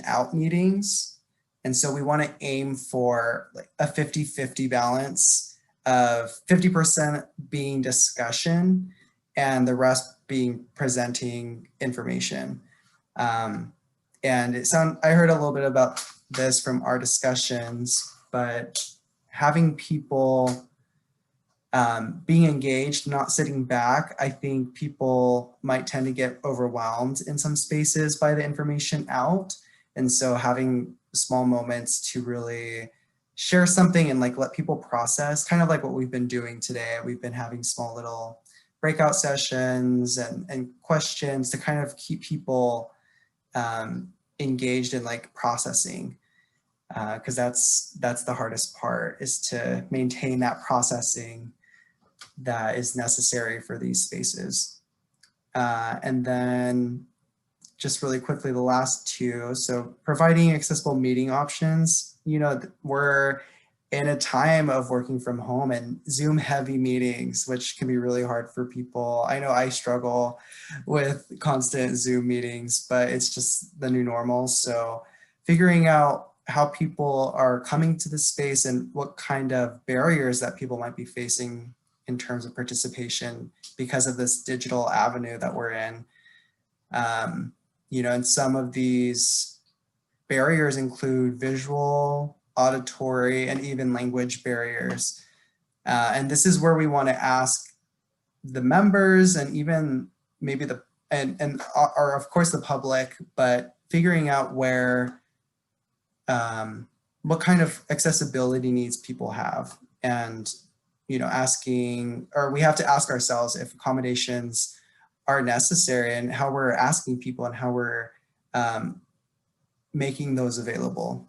out meetings. And so we want to aim for like a 50-50 balance of 50% being discussion and the rest being presenting information. And I heard a little bit about this from our discussions, but having people being engaged, not sitting back, I think people might tend to get overwhelmed in some spaces by the information out. And so having small moments to really share something and like let people process, kind of like what we've been doing today. We've been having small little breakout sessions and questions to kind of keep people engaged in like processing. because that's the hardest part, is to maintain that processing that is necessary for these spaces. And then just really quickly, the last two. So providing accessible meeting options. You know, we're in a time of working from home and Zoom heavy meetings, which can be really hard for people. I know I struggle with constant Zoom meetings, but it's just the new normal. So figuring out how people are coming to the space and what kind of barriers that people might be facing in terms of participation because of this digital avenue that we're in. You know, and some of these barriers include visual, auditory, and even language barriers. And this is where we want to ask the members and even maybe or of course the public, but figuring out where, what kind of accessibility needs people have. And, you know, we have to ask ourselves if accommodations are necessary and how we're asking people and how we're making those available.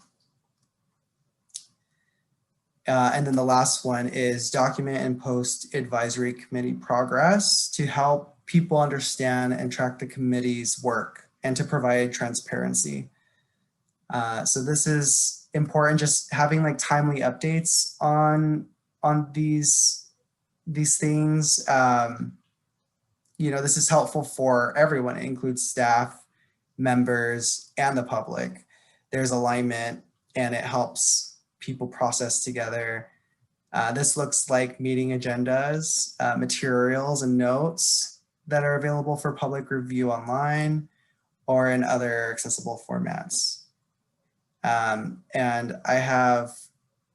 And then the last one is document and post advisory committee progress to help people understand and track the committee's work and to provide transparency. So this is important, just having like timely updates on these things. You know, this is helpful for everyone. It includes staff, members, and the public. There's alignment and it helps people process together. This looks like meeting agendas, materials and notes that are available for public review online or in other accessible formats. And I have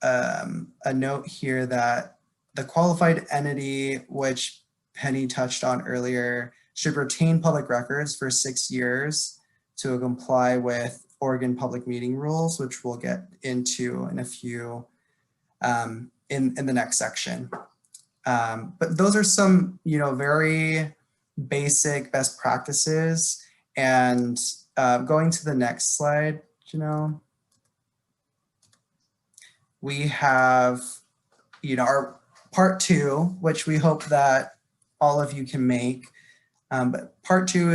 a note here that the qualified entity, which Penny touched on earlier, should retain public records for 6 years to comply with Oregon public meeting rules, which we'll get into in a few in the next section. But those are some, you know, very basic best practices. And going to the next slide, Janelle, we have, you know, our part 2, which we hope that all of you can make. But part 2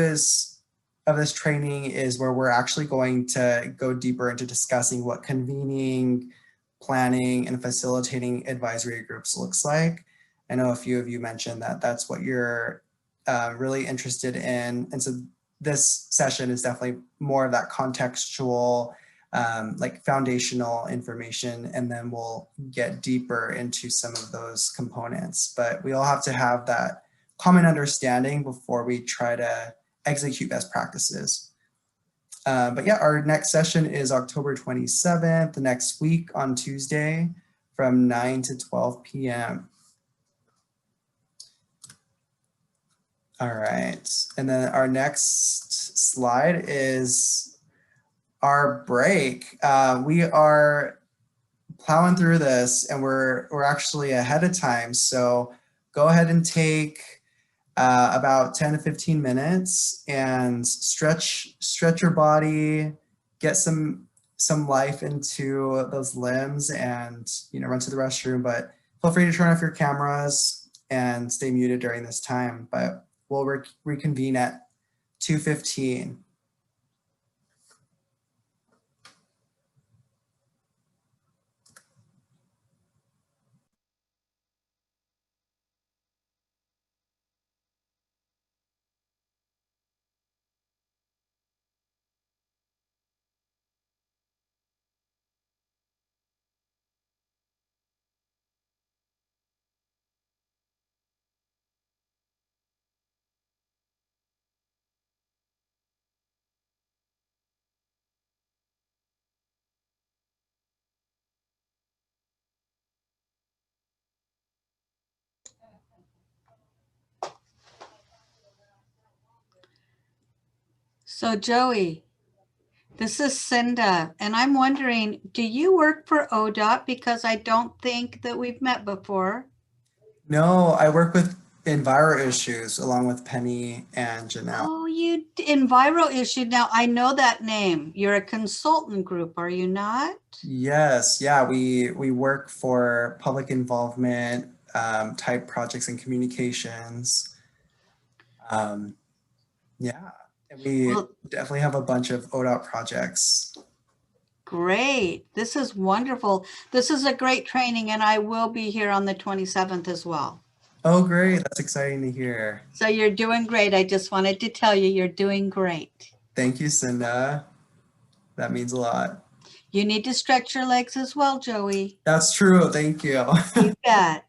of this training is where we're actually going to go deeper into discussing what convening, planning, and facilitating advisory groups looks like. I know a few of you mentioned that that's what you're really interested in. And so this session is definitely more of that contextual, like foundational information, and then we'll get deeper into some of those components. But we all have to have that common understanding before we try to execute best practices. But yeah, our next session is October 27th, the next week on Tuesday from 9 to 12 p.m. All right, and then our next slide is our break. We are plowing through this and we're actually ahead of time. So go ahead and take about 10 to 15 minutes and stretch your body, get some life into those limbs, and, you know, run to the restroom. But feel free to turn off your cameras and stay muted during this time. But we'll reconvene at 2:15. So Joey, this is Cinda, and I'm wondering, do you work for ODOT? Because I don't think that we've met before. No, I work with enviro issues along with Penny and Janelle. Oh, you Enviro issue. Now I know that name. You're a consultant group, are you not? Yes, yeah, we work for public involvement type projects and communications. Yeah, and we Well, definitely have a bunch of ODOT projects. great. This is wonderful. This is a great training, and I will be here on the 27th as well. Oh, great. That's exciting to hear. So you're doing great. I just wanted to tell you you're doing great. Thank you, Cinda. That means a lot. You need to stretch your legs as well, Joey. That's true. Thank you. You bet.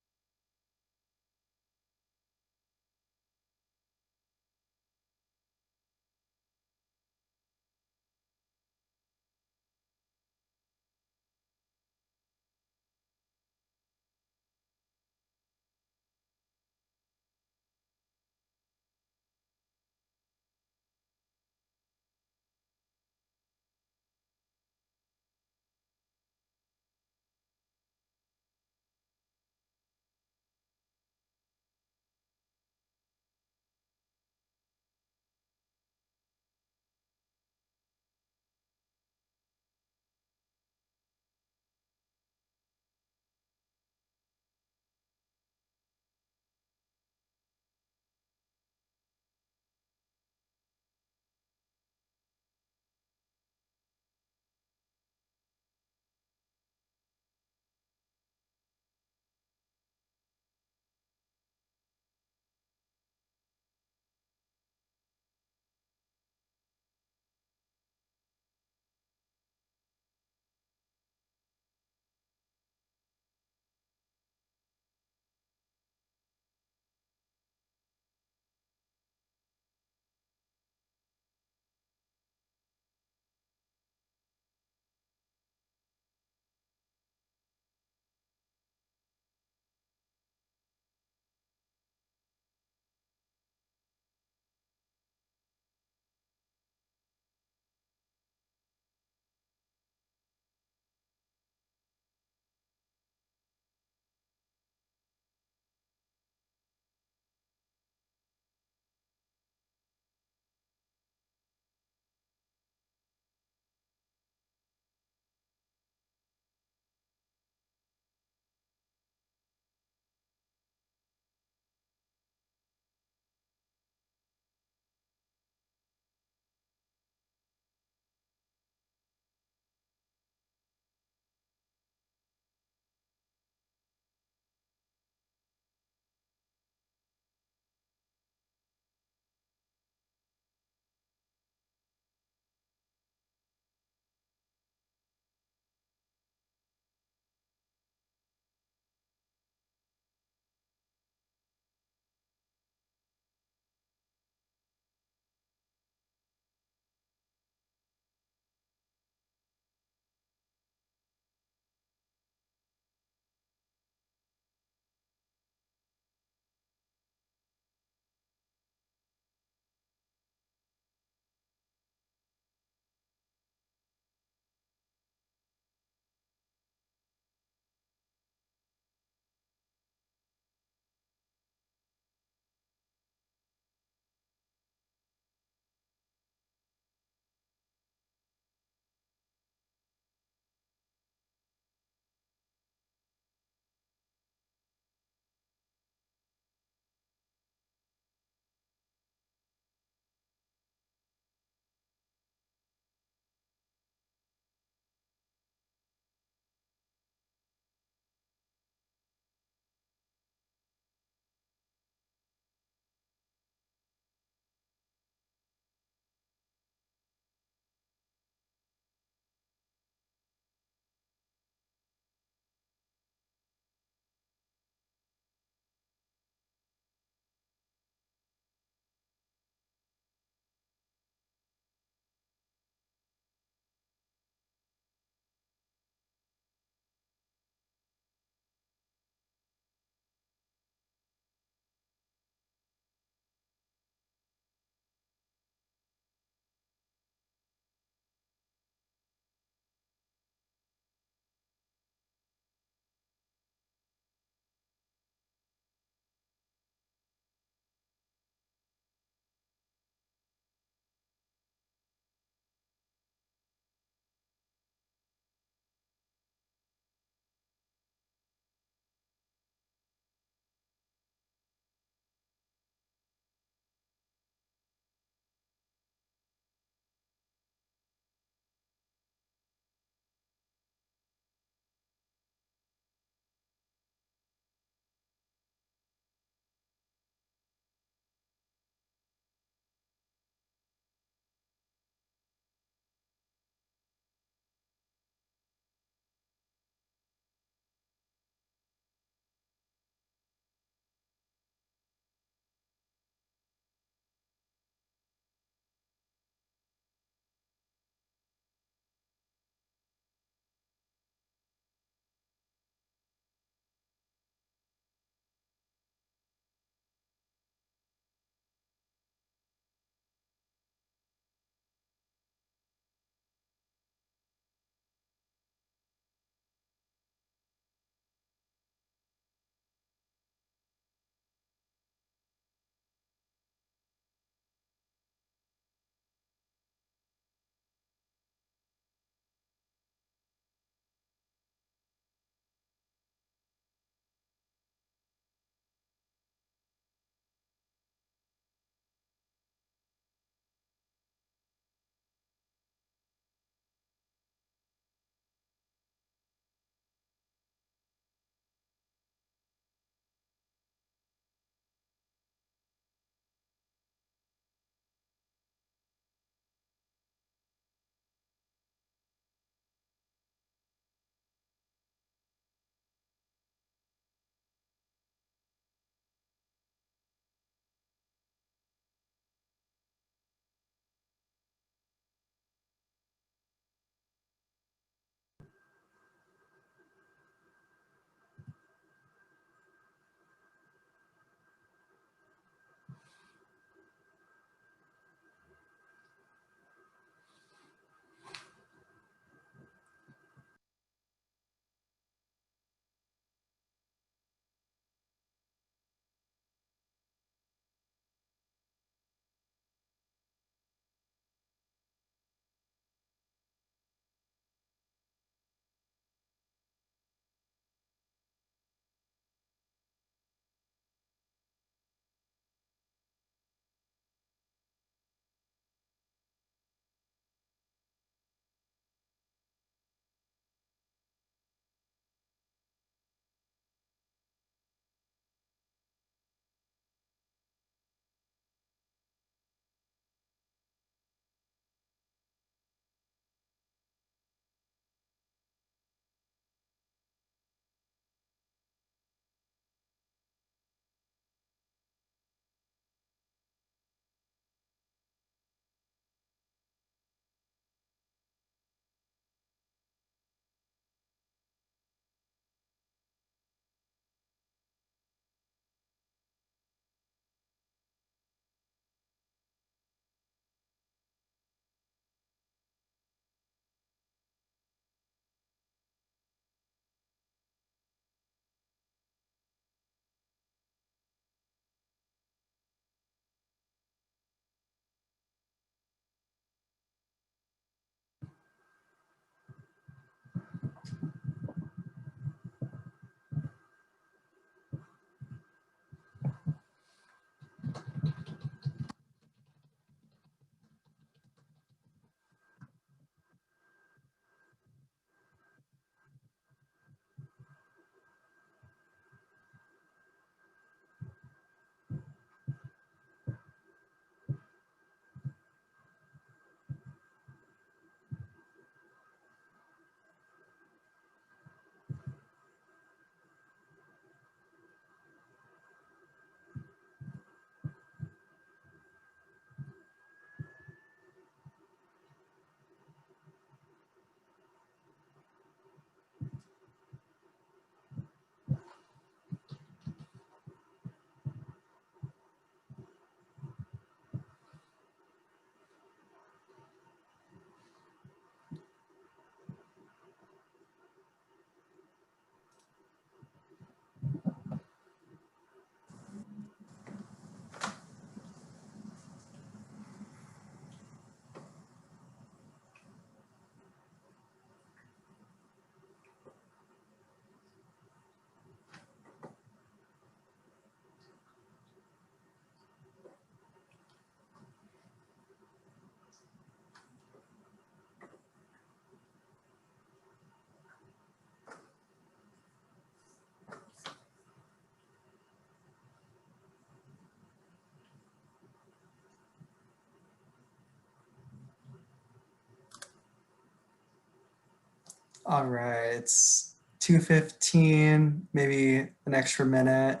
All right, it's 2:15, maybe an extra minute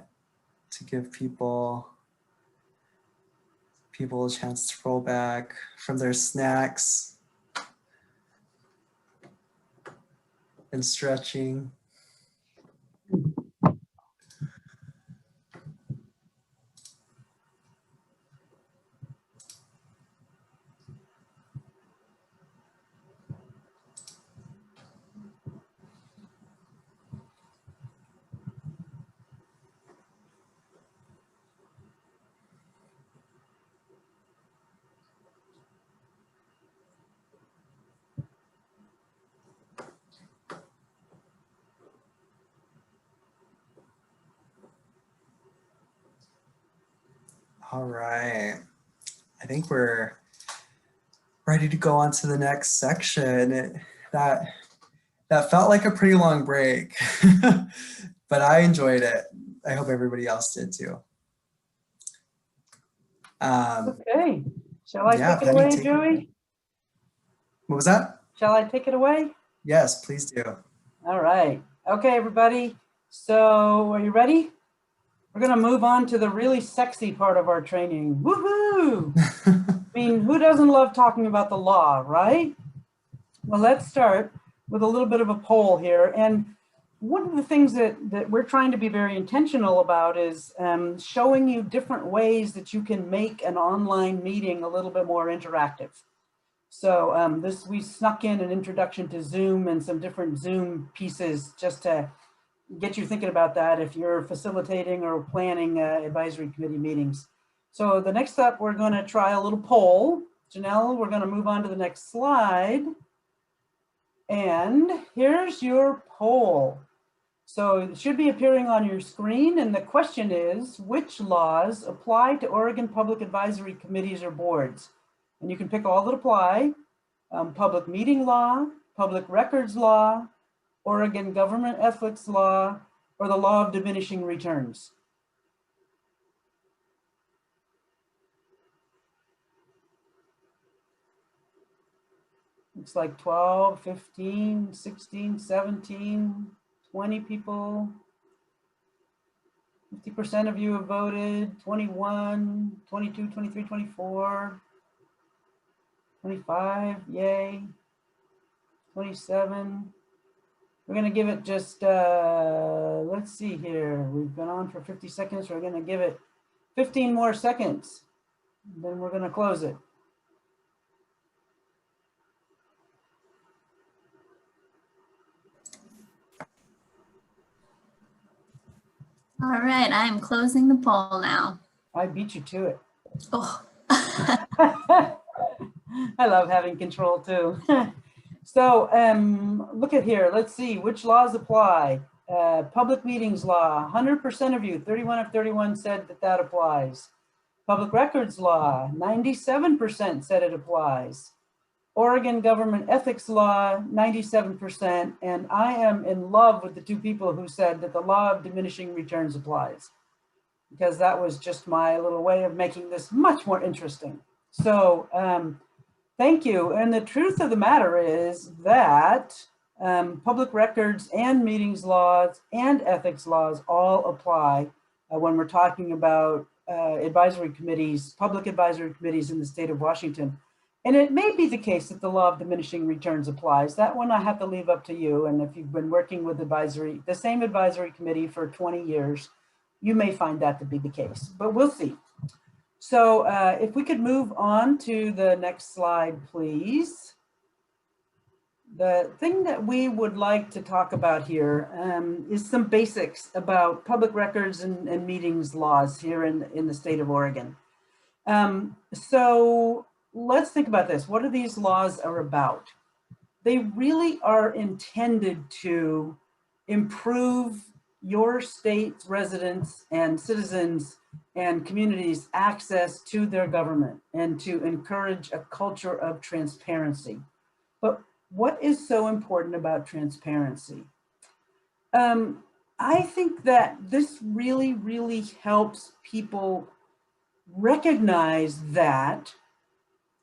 to give people a chance to roll back from their snacks and stretching. All right, I think we're ready to go on to the next section. That felt like a pretty long break, but I enjoyed it. I hope everybody else did too. Okay, shall I Yeah, take it Penny, away, take it Joey? away. What was that? Shall I take it away? Yes, please do. All right. Okay, everybody. So are you ready? We're going to move on to the really sexy part of our training. Woohoo! I mean, who doesn't love talking about the law, right? Well, let's start with a little bit of a poll here. And one of the things that we're trying to be very intentional about is showing you different ways that you can make an online meeting a little bit more interactive. So we snuck in an introduction to Zoom and some different Zoom pieces just to get you thinking about that if you're facilitating or planning advisory committee meetings. So the next up, we're going to try a little poll. Janelle, we're going to move on to the next slide. And here's your poll. So it should be appearing on your screen. And the question is, which laws apply to Oregon Public Advisory Committees or boards? And you can pick all that apply. Public meeting law, public records law, Oregon government ethics law, or the law of diminishing returns. Looks like 12, 15, 16, 17, 20 people. 50% of you have voted, 21, 22, 23, 24, 25, yay, 27. We're going to give it just, let's see here. We've been on for 50 seconds. We're going to give it 15 more seconds. Then we're going to close it. All right, I'm closing the poll now. I beat you to it. Oh. I love having control too. So look at here. Let's see which laws apply. Public meetings law, 100% of you, 31 of 31 said that applies. Public records law, 97% said it applies. Oregon government ethics law, 97%. And I am in love with the two people who said that the law of diminishing returns applies, because that was just my little way of making this much more interesting. So thank you. And the truth of the matter is that public records and meetings laws and ethics laws all apply when we're talking about advisory committees, public advisory committees in the state of Washington. And it may be the case that the law of diminishing returns applies. That one I have to leave up to you. And if you've been working with the same advisory committee for 20 years, you may find that to be the case, but we'll see. So if we could move on to the next slide, please. The thing that we would like to talk about here is some basics about public records and meetings laws here in the state of Oregon. So let's think about this. What are these laws are about? They really are intended to improve your state's residents and citizens and communities' access to their government and to encourage a culture of transparency. But what is so important about transparency? I think that this really, really helps people recognize that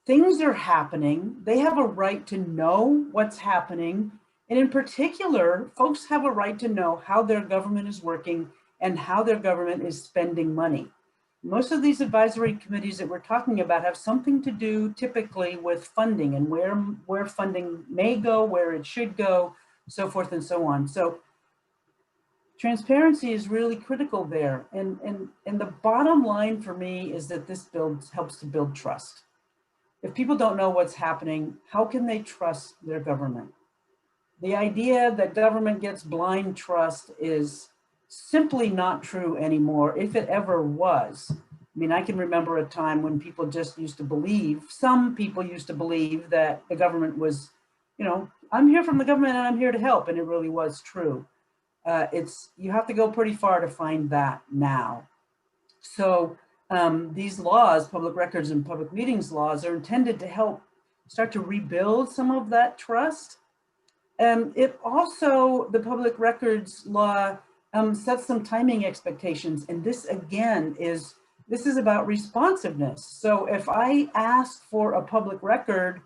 things are happening. They have a right to know what's happening, And in particular, folks have a right to know how their government is working and how their government is spending money. Most of these advisory committees that we're talking about have something to do typically with funding and where funding may go, where it should go, so forth and so on. So transparency is really critical there. And the bottom line for me is that this helps to build trust. If people don't know what's happening, how can they trust their government? The idea that government gets blind trust is simply not true anymore, if it ever was. I mean, I can remember a time when people just used to believe, some people used to believe that the government was, you know, I'm here from the government and I'm here to help, and it really was true. You have to go pretty far to find that now. So these laws, public records and public meetings laws, are intended to help start to rebuild some of that trust. It also, the public records law sets some timing expectations. And this again is about responsiveness. So if I ask for a public record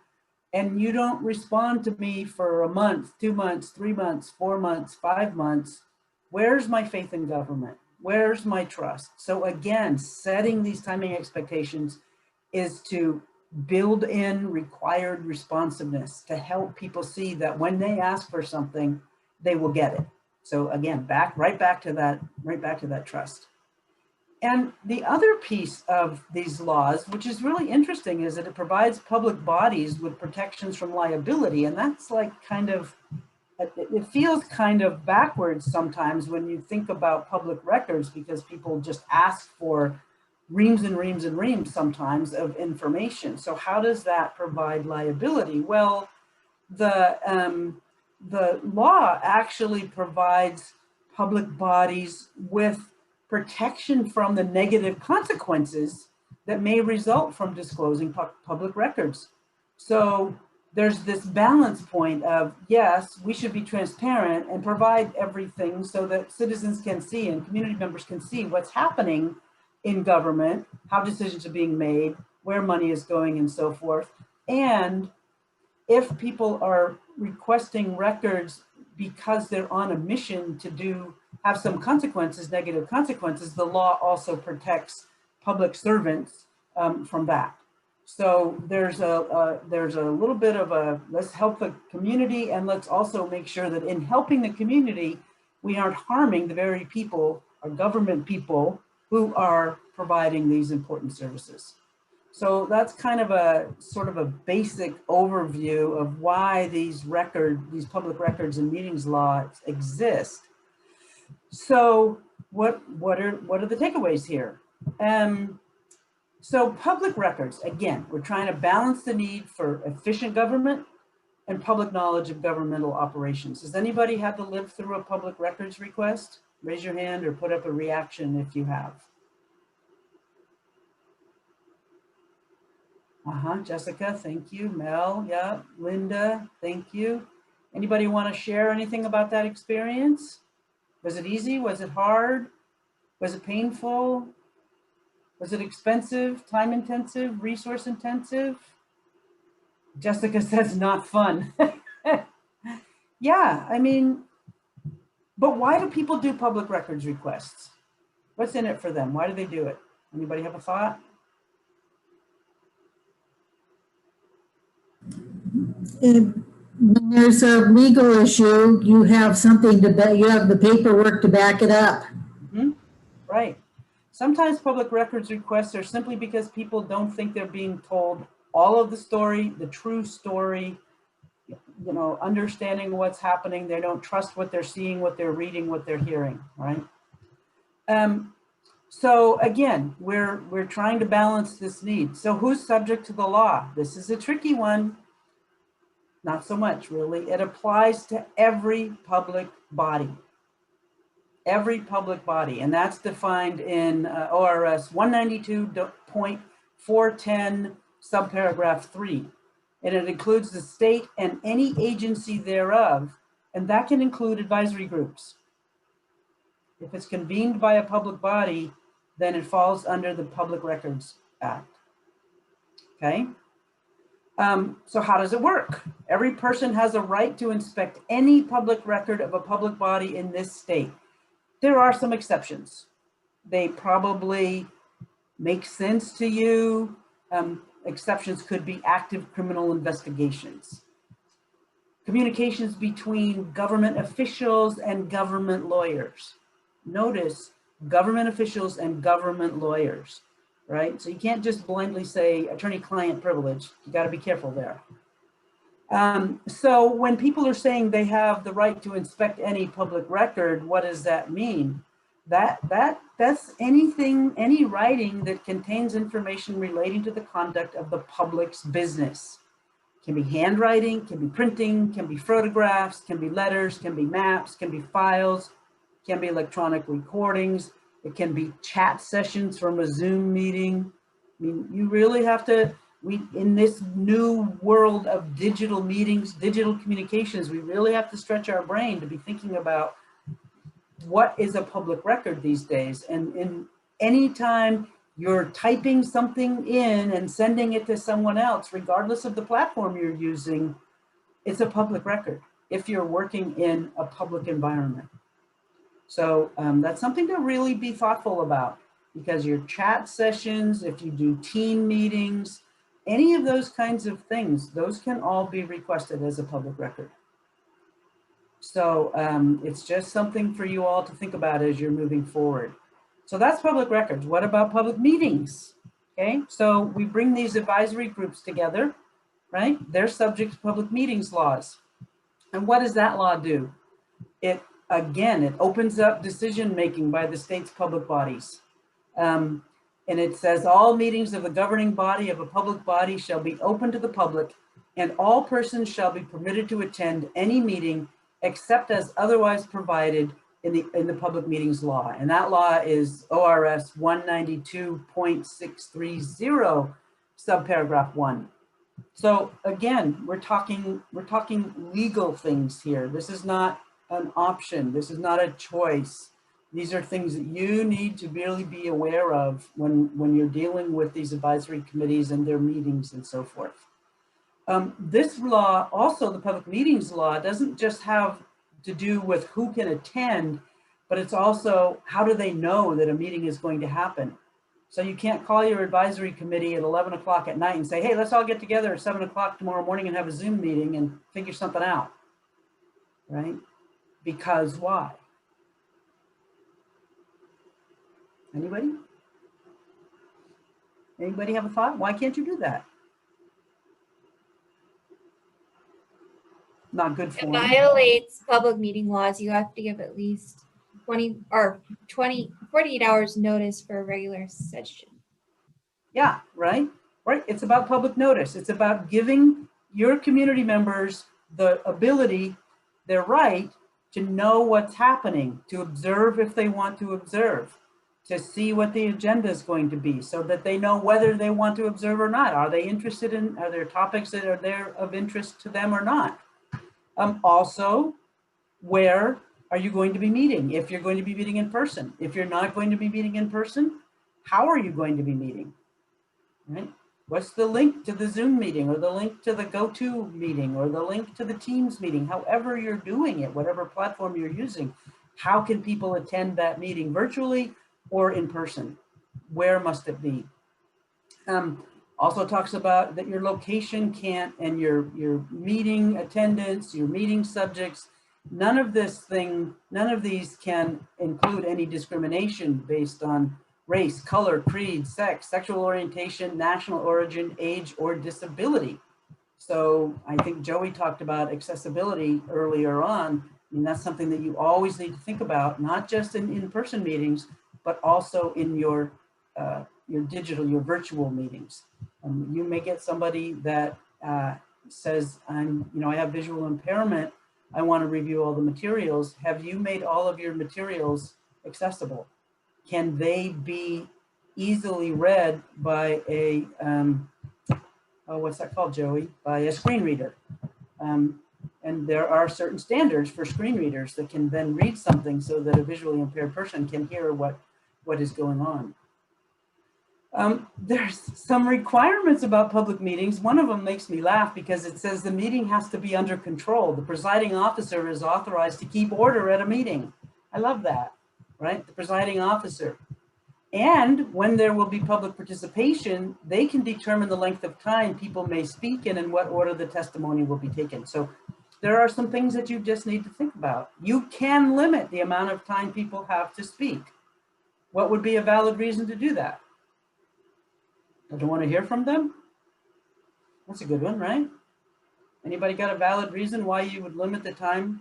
and you don't respond to me for a month, 2 months, 3 months, 4 months, 5 months, where's my faith in government? Where's my trust? So again, setting these timing expectations is to build in required responsiveness to help people see that when they ask for something, they will get it. So again, right back to that trust. And the other piece of these laws, which is really interesting, is that it provides public bodies with protections from liability. And that's like kind of, it feels kind of backwards sometimes when you think about public records, because people just ask for reams and reams and reams sometimes of information. So how does that provide liability? Well, the law actually provides public bodies with protection from the negative consequences that may result from disclosing public records. So there's this balance point of, yes, we should be transparent and provide everything so that citizens can see and community members can see what's happening in government, how decisions are being made, where money is going, and so forth. And if people are requesting records because they're on a mission to have some consequences, negative consequences, the law also protects public servants from that. So there's a little bit of a, let's help the community, and let's also make sure that in helping the community, we aren't harming the very people, our government people, who are providing these important services. So that's kind of a sort of a basic overview of why these public records and meetings laws exist. So what are the takeaways here? So public records, again, we're trying to balance the need for efficient government and public knowledge of governmental operations. Does anybody have to live through a public records request? Raise your hand or put up a reaction if you have. Jessica, thank you. Mel, yeah. Linda, thank you. Anybody want to share anything about that experience? Was it easy? Was it hard? Was it painful? Was it expensive, time intensive, resource intensive? Jessica says not fun. Yeah, I mean, but why do people do public records requests? What's in it for them? Why do they do it? Anybody have a thought? When there's a legal issue, you have something you have the paperwork to back it up. Mm-hmm. Right. Sometimes public records requests are simply because people don't think they're being told all of the story, the true story, you know, understanding what's happening. They don't trust what they're seeing, what they're reading, what they're hearing, right? So again, we're trying to balance this need. So who's subject to the law? This is a tricky one. Not so much, really. It applies to every public body. Every public body, and that's defined in ORS 192.410 subparagraph 3. And it includes the state and any agency thereof, and that can include advisory groups. If it's convened by a public body, then it falls under the Public Records Act. Okay? So how does it work? Every person has a right to inspect any public record of a public body in this state. There are some exceptions. They probably make sense to you. Exceptions could be active criminal investigations. Communications between government officials and government lawyers. Notice government officials and government lawyers, right? So you can't just blindly say attorney-client privilege. You got to be careful there. So when people are saying they have the right to inspect any public record, what does that mean? That's anything, any writing that contains information relating to the conduct of the public's business. Can be handwriting, can be printing, can be photographs, can be letters, can be maps, can be files, can be electronic recordings. It can be chat sessions from a Zoom meeting. I mean, you really have to, in this new world of digital meetings, digital communications, we really have to stretch our brain to be thinking about what is a public record these days. And in any time you're typing something in and sending it to someone else, regardless of the platform you're using, it's a public record if you're working in a public environment. So that's something to really be thoughtful about, because your chat sessions, if you do team meetings, any of those kinds of things, those can all be requested as a public record. So it's just something for you all to think about as you're moving forward. So that's public records. What about public meetings? Okay, so we bring these advisory groups together, right? They're subject to public meetings laws. And what does that law do? It, again, it opens up decision-making by the state's public bodies. And it says all meetings of the governing body of a public body shall be open to the public, and all persons shall be permitted to attend any meeting except as otherwise provided in the public meetings law. And that law is ORS 192.630 subparagraph 1. So again, we're talking legal things here. This is not an option. This is not a choice. These are things that you need to really be aware of when you're dealing with these advisory committees and their meetings and so forth. This law, also the public meetings law, doesn't just have to do with who can attend, but it's also how do they know that a meeting is going to happen. So you can't call your advisory committee at 11 o'clock at night and say, hey, let's all get together at 7 o'clock tomorrow morning and have a Zoom meeting and figure something out, right? Because why? Anybody? Anybody have a thought? Why can't you do that? Not good It form. violates public meeting laws. You have to give at least 48 hours notice for a regular session. Yeah, right. It's about public notice. It's about giving your community members the ability, their right to know what's happening, to observe if they want to observe, to see what the agenda is going to be so that they know whether they want to observe or not. Are they interested in, are there topics that are there of interest to them or not? Also, where are you going to be meeting? If you're going to be meeting in person, if you're not going to be meeting in person, how are you going to be meeting, right? What's the link to the Zoom meeting or the link to the GoTo meeting or the link to the Teams meeting? However you're doing it, whatever platform you're using, how can people attend that meeting virtually or in person? Where must it be? Also talks about that your location can't, and your meeting attendance, your meeting subjects, none of these can include any discrimination based on race, color, creed, sex, sexual orientation, national origin, age, or disability. So I think Joey talked about accessibility earlier on. I mean, that's something that you always need to think about, not just in in-person meetings, but also in your digital, your virtual meetings. You may get somebody that says, I have visual impairment. I want to review all the materials. Have you made all of your materials accessible? Can they be easily read by a, what's that called, Joey? By a screen reader. And there are certain standards for screen readers that can then read something so that a visually impaired person can hear what is going on. There's some requirements about public meetings. One of them makes me laugh because it says the meeting has to be under control. The presiding officer is authorized to keep order at a meeting. I love that, right? The presiding officer. And when there will be public participation, they can determine the length of time people may speak and in what order the testimony will be taken. So there are some things that you just need to think about. You can limit the amount of time people have to speak. What would be a valid reason to do that? I don't want to hear from them? That's a good one, right? Anybody got a valid reason why you would limit the time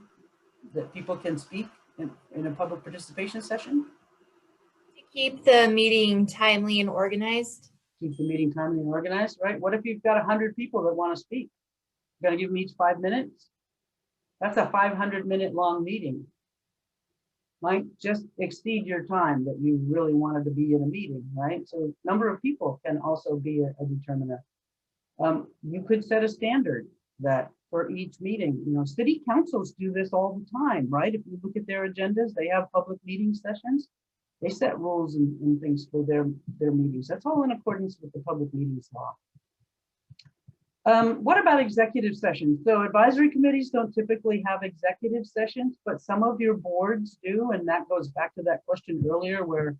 that people can speak in a public participation session? Keep the meeting timely and organized. Keep the meeting timely and organized, right? What if you've got 100 people that want to speak? You got to give them each 5 minutes? That's a 500-minute long meeting. Might just exceed your time that you really wanted to be in a meeting, right? So number of people can also be a determinant. You could set a standard that for each meeting, you know, city councils do this all the time, right? If you look at their agendas, they have public meeting sessions. They set rules and things for their meetings. That's all in accordance with the public meetings law. What about executive sessions? So advisory committees don't typically have executive sessions, but some of your boards do. And that goes back to that question earlier, where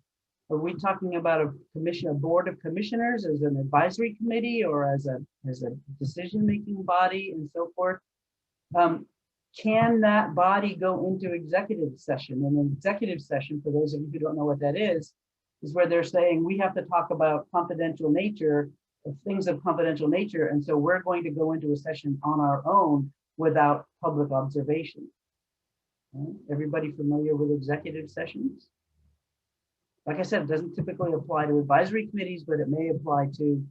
are we talking about a board of commissioners as an advisory committee or as a decision-making body and so forth? Can that body go into executive session? And an executive session, for those of you who don't know what that is where they're saying we have to talk about confidential nature, things of confidential nature, and so we're going to go into a session on our own without public observation. Everybody familiar with executive sessions? Like I said, it doesn't typically apply to advisory committees, but it may apply to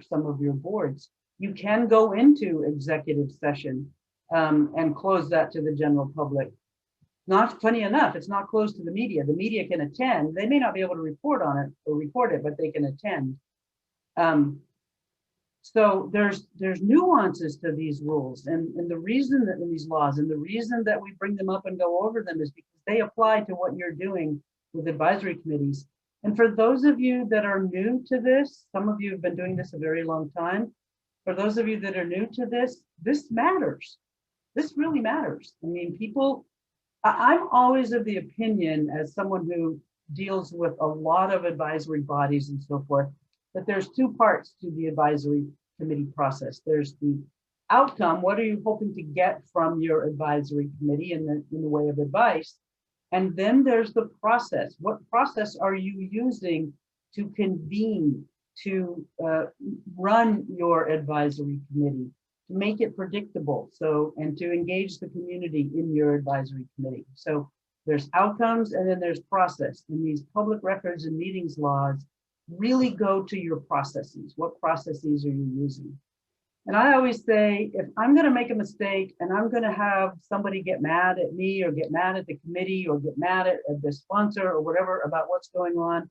some of your boards. You can go into executive session and close that to the general public. Not funny enough, it's not closed to the media. The media can attend. They may not be able to report on it or report it, but they can attend. So there's nuances to these rules, and the reason that in these laws, and the reason that we bring them up and go over them is because they apply to what you're doing with advisory committees. And for those of you that are new to this, some of you have been doing this a very long time. For those of you that are new to this, this matters. This really matters. I mean, I'm always of the opinion, as someone who deals with a lot of advisory bodies and so forth, that there's two parts to the advisory committee process. There's the outcome. What are you hoping to get from your advisory committee in the way of advice? And then there's the process. What process are you using to convene, to run your advisory committee, to make it predictable, and to engage the community in your advisory committee? So there's outcomes and then there's process. And these public records and meetings laws really go to your processes. What processes are you using? And I always say, if I'm going to make a mistake and I'm going to have somebody get mad at me or get mad at the committee or get mad at the sponsor or whatever about what's going on,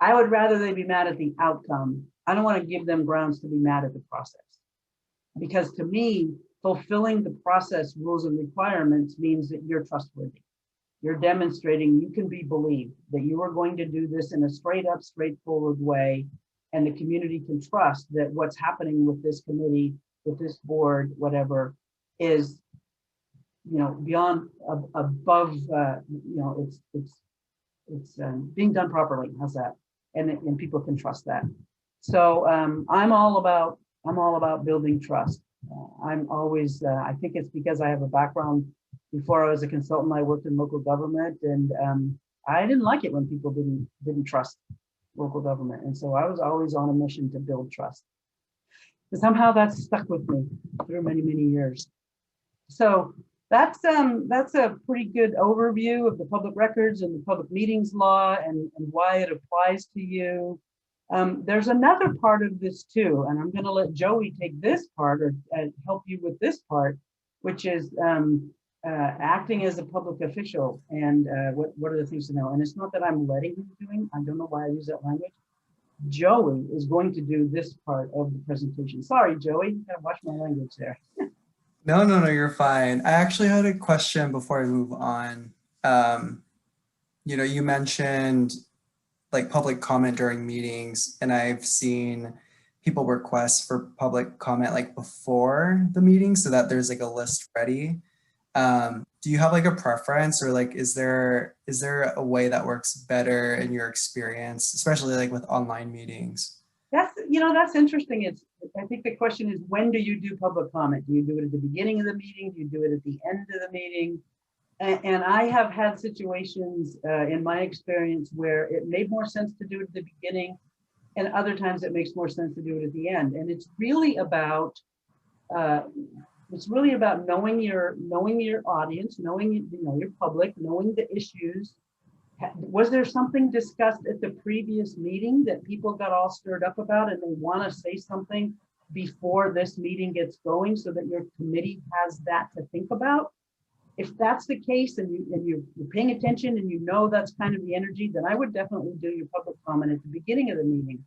I would rather they be mad at the outcome. I don't want to give them grounds to be mad at the process. Because to me, fulfilling the process rules and requirements means that you're trustworthy. You're demonstrating you can be believed, that you are going to do this in a straight up, straightforward way, and the community can trust that what's happening with this committee, with this board, whatever, is, beyond, above, it's being done properly. How's that? And people can trust that. So I'm all about building trust. I'm always, I think it's because I have a background. Before I was a consultant, I worked in local government, and I didn't like it when people didn't trust local government. And so I was always on a mission to build trust. And somehow that's stuck with me through many, many years. So that's a pretty good overview of the public records and the public meetings law and why it applies to you. There's another part of this too, and I'm going to let Joey take this part or help you with this part, which is acting as a public official and what are the things to know. And it's not that I'm letting him doing, I don't know why I use that language. Joey is going to do this part of the presentation. Sorry, Joey, gotta watch my language there. No, you're fine. I actually had a question before I move on. You mentioned like public comment during meetings, and I've seen people request for public comment like before the meeting so that there's like a list ready. Do you have like a preference, or like is there a way that works better in your experience, especially like with online meetings? That's interesting. I think the question is, when do you do public comment? Do you do it at the beginning of the meeting? Do you do it at the end of the meeting? And I have had situations in my experience where it made more sense to do it at the beginning, and other times it makes more sense to do it at the end. And it's really about knowing your audience, knowing your public, knowing the issues. Was there something discussed at the previous meeting that people got all stirred up about and they want to say something before this meeting gets going so that your committee has that to think about? If that's the case and you're paying attention and you know that's kind of the energy, then I would definitely do your public comment at the beginning of the meeting.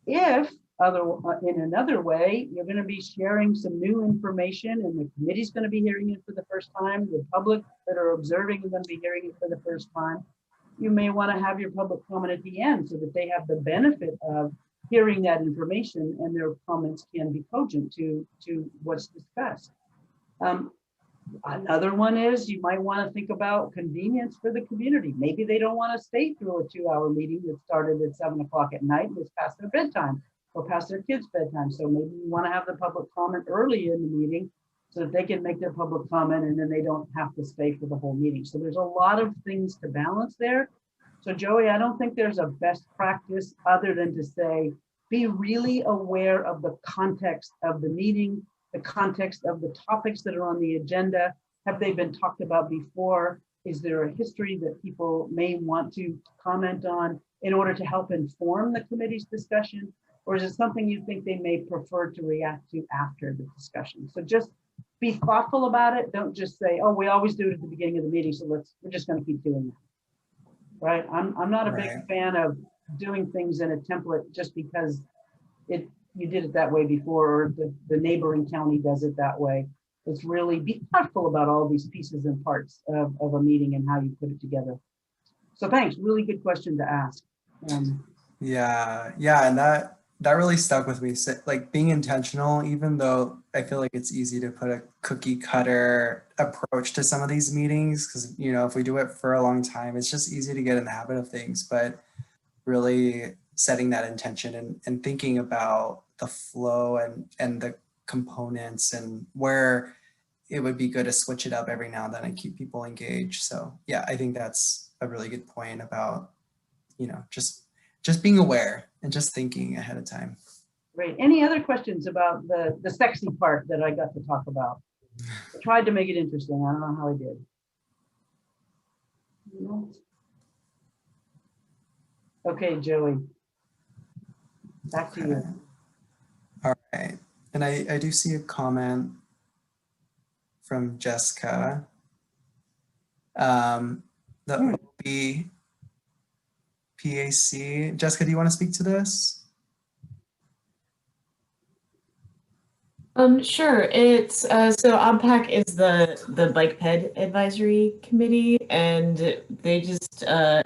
If in another way, you're going to be sharing some new information and the committee's going to be hearing it for the first time, the public that are observing are going to be hearing it for the first time, you may want to have your public comment at the end so that they have the benefit of hearing that information and their comments can be cogent to what's discussed. Another one is you might want to think about convenience for the community. Maybe they don't want to stay through a 2-hour meeting that started at 7 o'clock at night and was past their bedtime or past their kids' bedtime. So maybe you want to have the public comment early in the meeting so that they can make their public comment and then they don't have to stay for the whole meeting. So there's a lot of things to balance there. So Joey, I don't think there's a best practice other than to say, be really aware of the context of the meeting, the context of the topics that are on the agenda. Have they been talked about before? Is there a history that people may want to comment on in order to help inform the committee's discussion? Or is it something you think they may prefer to react to after the discussion? So just be thoughtful about it. Don't just say, oh, we always do it at the beginning of the meeting, so we're just going to keep doing that. Right? I'm not a big fan of doing things in a template just because you did it that way before, or the neighboring county does it that way. It's really be thoughtful about all these pieces and parts of a meeting and how you put it together. So thanks, really good question to ask. Yeah, and that really stuck with me. So, like being intentional, even though I feel like it's easy to put a cookie cutter approach to some of these meetings, because if we do it for a long time, it's just easy to get in the habit of things. But really setting that intention and thinking about the flow and the components and where it would be good to switch it up every now and then and keep people engaged. So yeah, I think that's a really good point about, just being aware and just thinking ahead of time. Great. Any other questions about the sexy part that I got to talk about? I tried to make it interesting. I don't know how I did. No? Okay, Joey. Back to you. All right. And I do see a comment from Jessica. The OB PAC. Jessica, do you want to speak to this? Sure. It's so OBPAC is the Bike Ped Advisory Committee, and they just have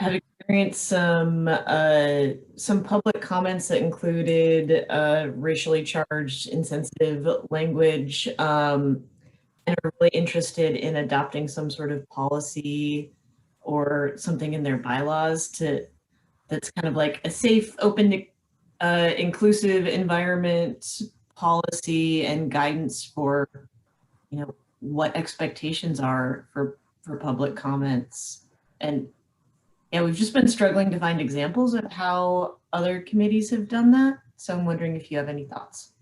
experienced some public comments that included racially charged, insensitive language, and are really interested in adopting some sort of policy or something in their bylaws that's kind of like a safe, open, inclusive environment policy and guidance for, what expectations are for public comments. And yeah, we've just been struggling to find examples of how other committees have done that. So I'm wondering if you have any thoughts.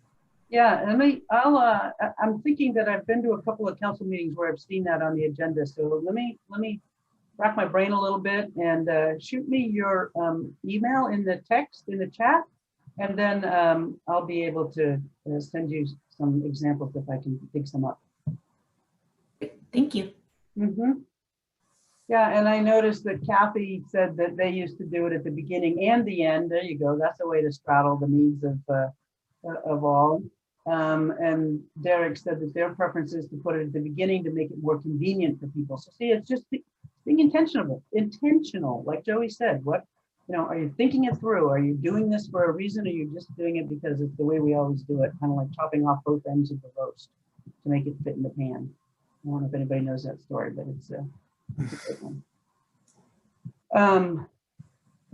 Yeah, I'm thinking that I've been to a couple of council meetings where I've seen that on the agenda. So let me rack my brain a little bit and shoot me your email in the text in the chat, and then I'll be able to send you some examples if I can dig some up. Thank you. Mm-hmm. Yeah, and I noticed that Kathy said that they used to do it at the beginning and the end. There you go. That's a way to straddle the needs of all. And Derek said that their preference is to put it at the beginning to make it more convenient for people. So see, it's just being intentional, like Joey said. are you thinking it through? Are you doing this for a reason? Or are you just doing it because it's the way we always do it? Kind of like chopping off both ends of the roast to make it fit in the pan. I don't know if anybody knows that story, but it's a great one.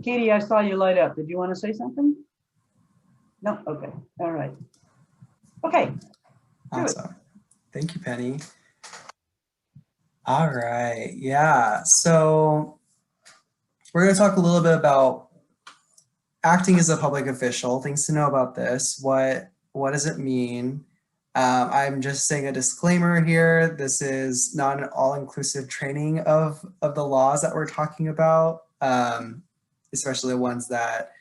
Katie, I saw you light up. Did you want to say something? No? Okay. All right. Okay. Awesome. Thank you, Penny. All right. Yeah. So we're going to talk a little bit about acting as a public official, things to know about this. What does it mean? I'm just saying a disclaimer here. This is not an all-inclusive training of the laws that we're talking about, especially the ones that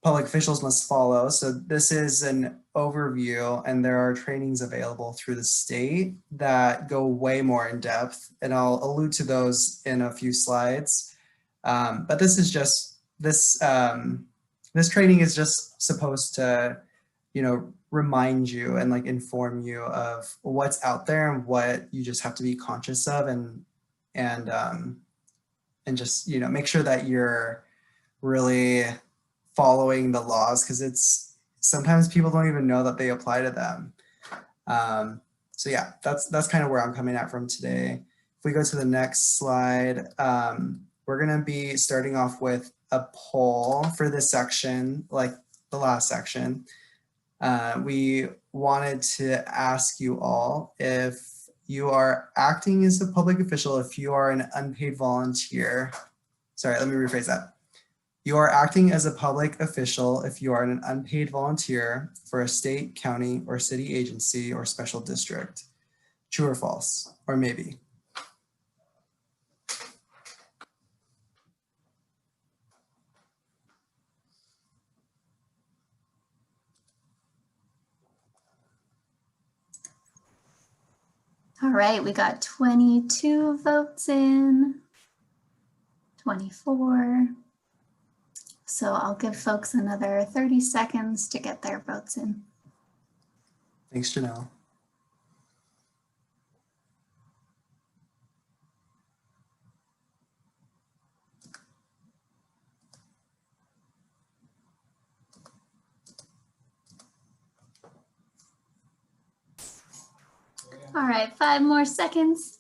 public officials must follow. So this is an overview, and there are trainings available through the state that go way more in depth, and I'll allude to those in a few slides. But this is just, this training is just supposed to, remind you and like inform you of what's out there and what you just have to be conscious of, and just, make sure that you're really following the laws, because it's sometimes people don't even know that they apply to them. So yeah, that's kind of where I'm coming at from today. If we go to the next slide, we're going to be starting off with a poll for this section, like the last section. We wanted to ask you all if you are acting as a public official, if you are an unpaid volunteer. Sorry, let me rephrase that. You are acting as a public official if you are an unpaid volunteer for a state, county, or city agency or special district. True or false, or maybe. All right, we got 22 votes in, 24. So I'll give folks another 30 seconds to get their votes in. Thanks, Janelle. All right, 5 more seconds.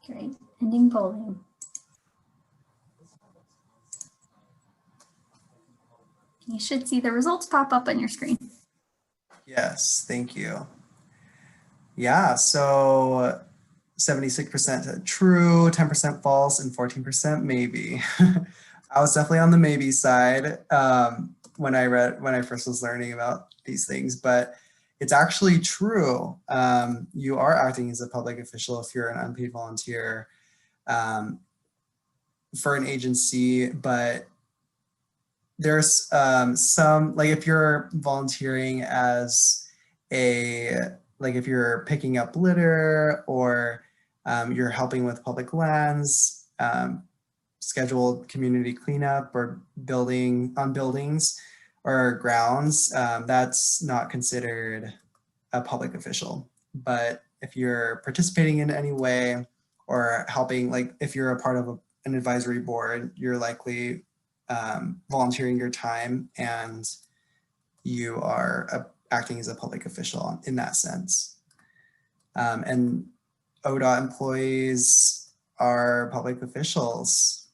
Great, ending polling. You should see the results pop up on your screen. Yes, thank you. Yeah, so 76% said true, 10% false, and 14% maybe. I was definitely on the maybe side when I first was learning about these things, but it's actually true. You are acting as a public official if you're an unpaid volunteer for an agency, but there's some, like if you're volunteering as if you're picking up litter, or you're helping with public lands, scheduled community cleanup, or buildings or grounds, that's not considered a public official. But if you're participating in any way or helping, like if you're a part of an advisory board, you're likely volunteering your time, and you are acting as a public official in that sense. And ODOT employees are public officials.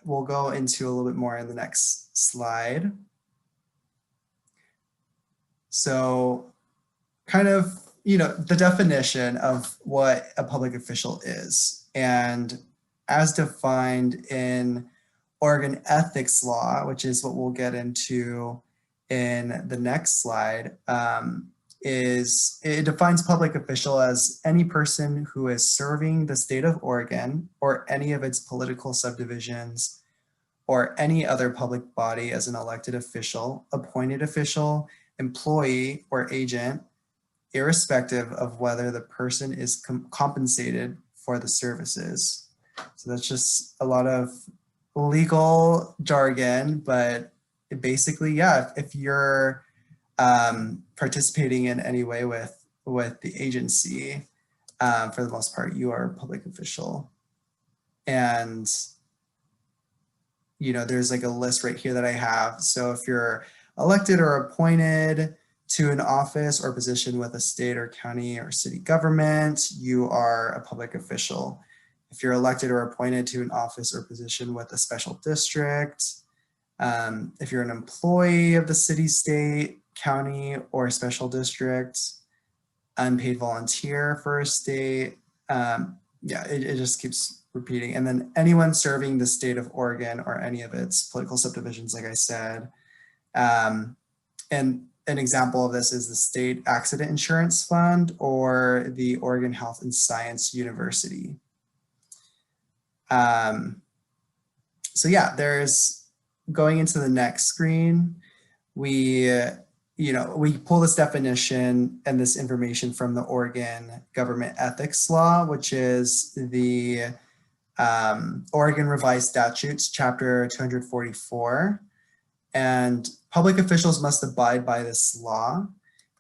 We'll go into a little bit more in the next slide. So kind of, the definition of what a public official is, and as defined in Oregon ethics law, which is what we'll get into in the next slide, it defines public official as any person who is serving the state of Oregon or any of its political subdivisions or any other public body as an elected official, appointed official, employee, or agent, irrespective of whether the person is compensated for the services. So that's just a lot of legal jargon, but basically, yeah, if you're participating in any way with the agency, for the most part, you are a public official. And, you know, there's like a list right here that I have. So if you're elected or appointed to an office or position with a state or county or city government, you are a public official. If you're elected or appointed to an office or position with a special district, if you're an employee of the city, state, county, or special district, unpaid volunteer for a state, yeah, it just keeps repeating. And then anyone serving the state of Oregon or any of its political subdivisions, like I said. And an example of this is the State Accident Insurance Fund or the Oregon Health and Science University. So yeah, there's, going into the next screen, we pull this definition and this information from the Oregon Government Ethics Law, which is the Oregon Revised Statutes, Chapter 244. And public officials must abide by this law.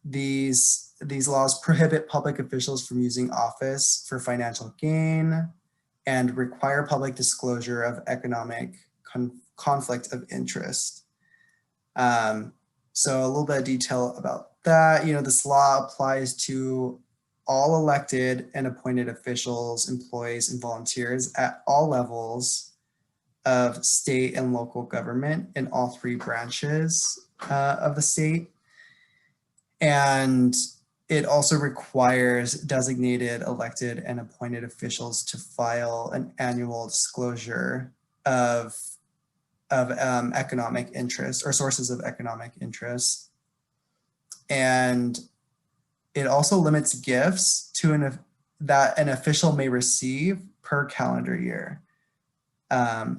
These laws prohibit public officials from using office for financial gain and require public disclosure of economic conflict of interest. So a little bit of detail about that. You know, this law applies to all elected and appointed officials, employees, and volunteers at all levels of state and local government in all three branches of the state. And it also requires designated elected and appointed officials to file an annual disclosure of economic interest or sources of economic interest. And it also limits gifts to that an official may receive per calendar year.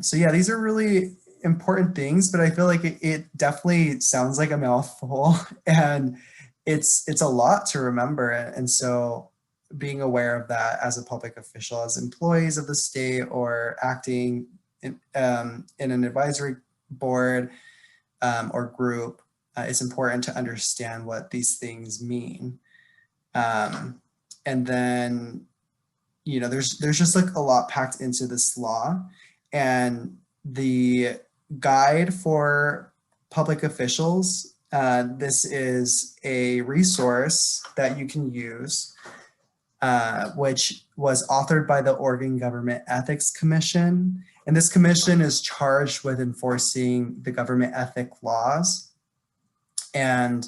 So yeah, these are really important things, but I feel like it definitely sounds like a mouthful, and it's a lot to remember. And so being aware of that as a public official, as employees of the state or acting in an advisory board or group, it's important to understand what these things mean. And then, you know, there's just like a lot packed into this law. And the guide for public officials, this is a resource that you can use, which was authored by the Oregon Government Ethics Commission. And this commission is charged with enforcing the government ethic laws. And,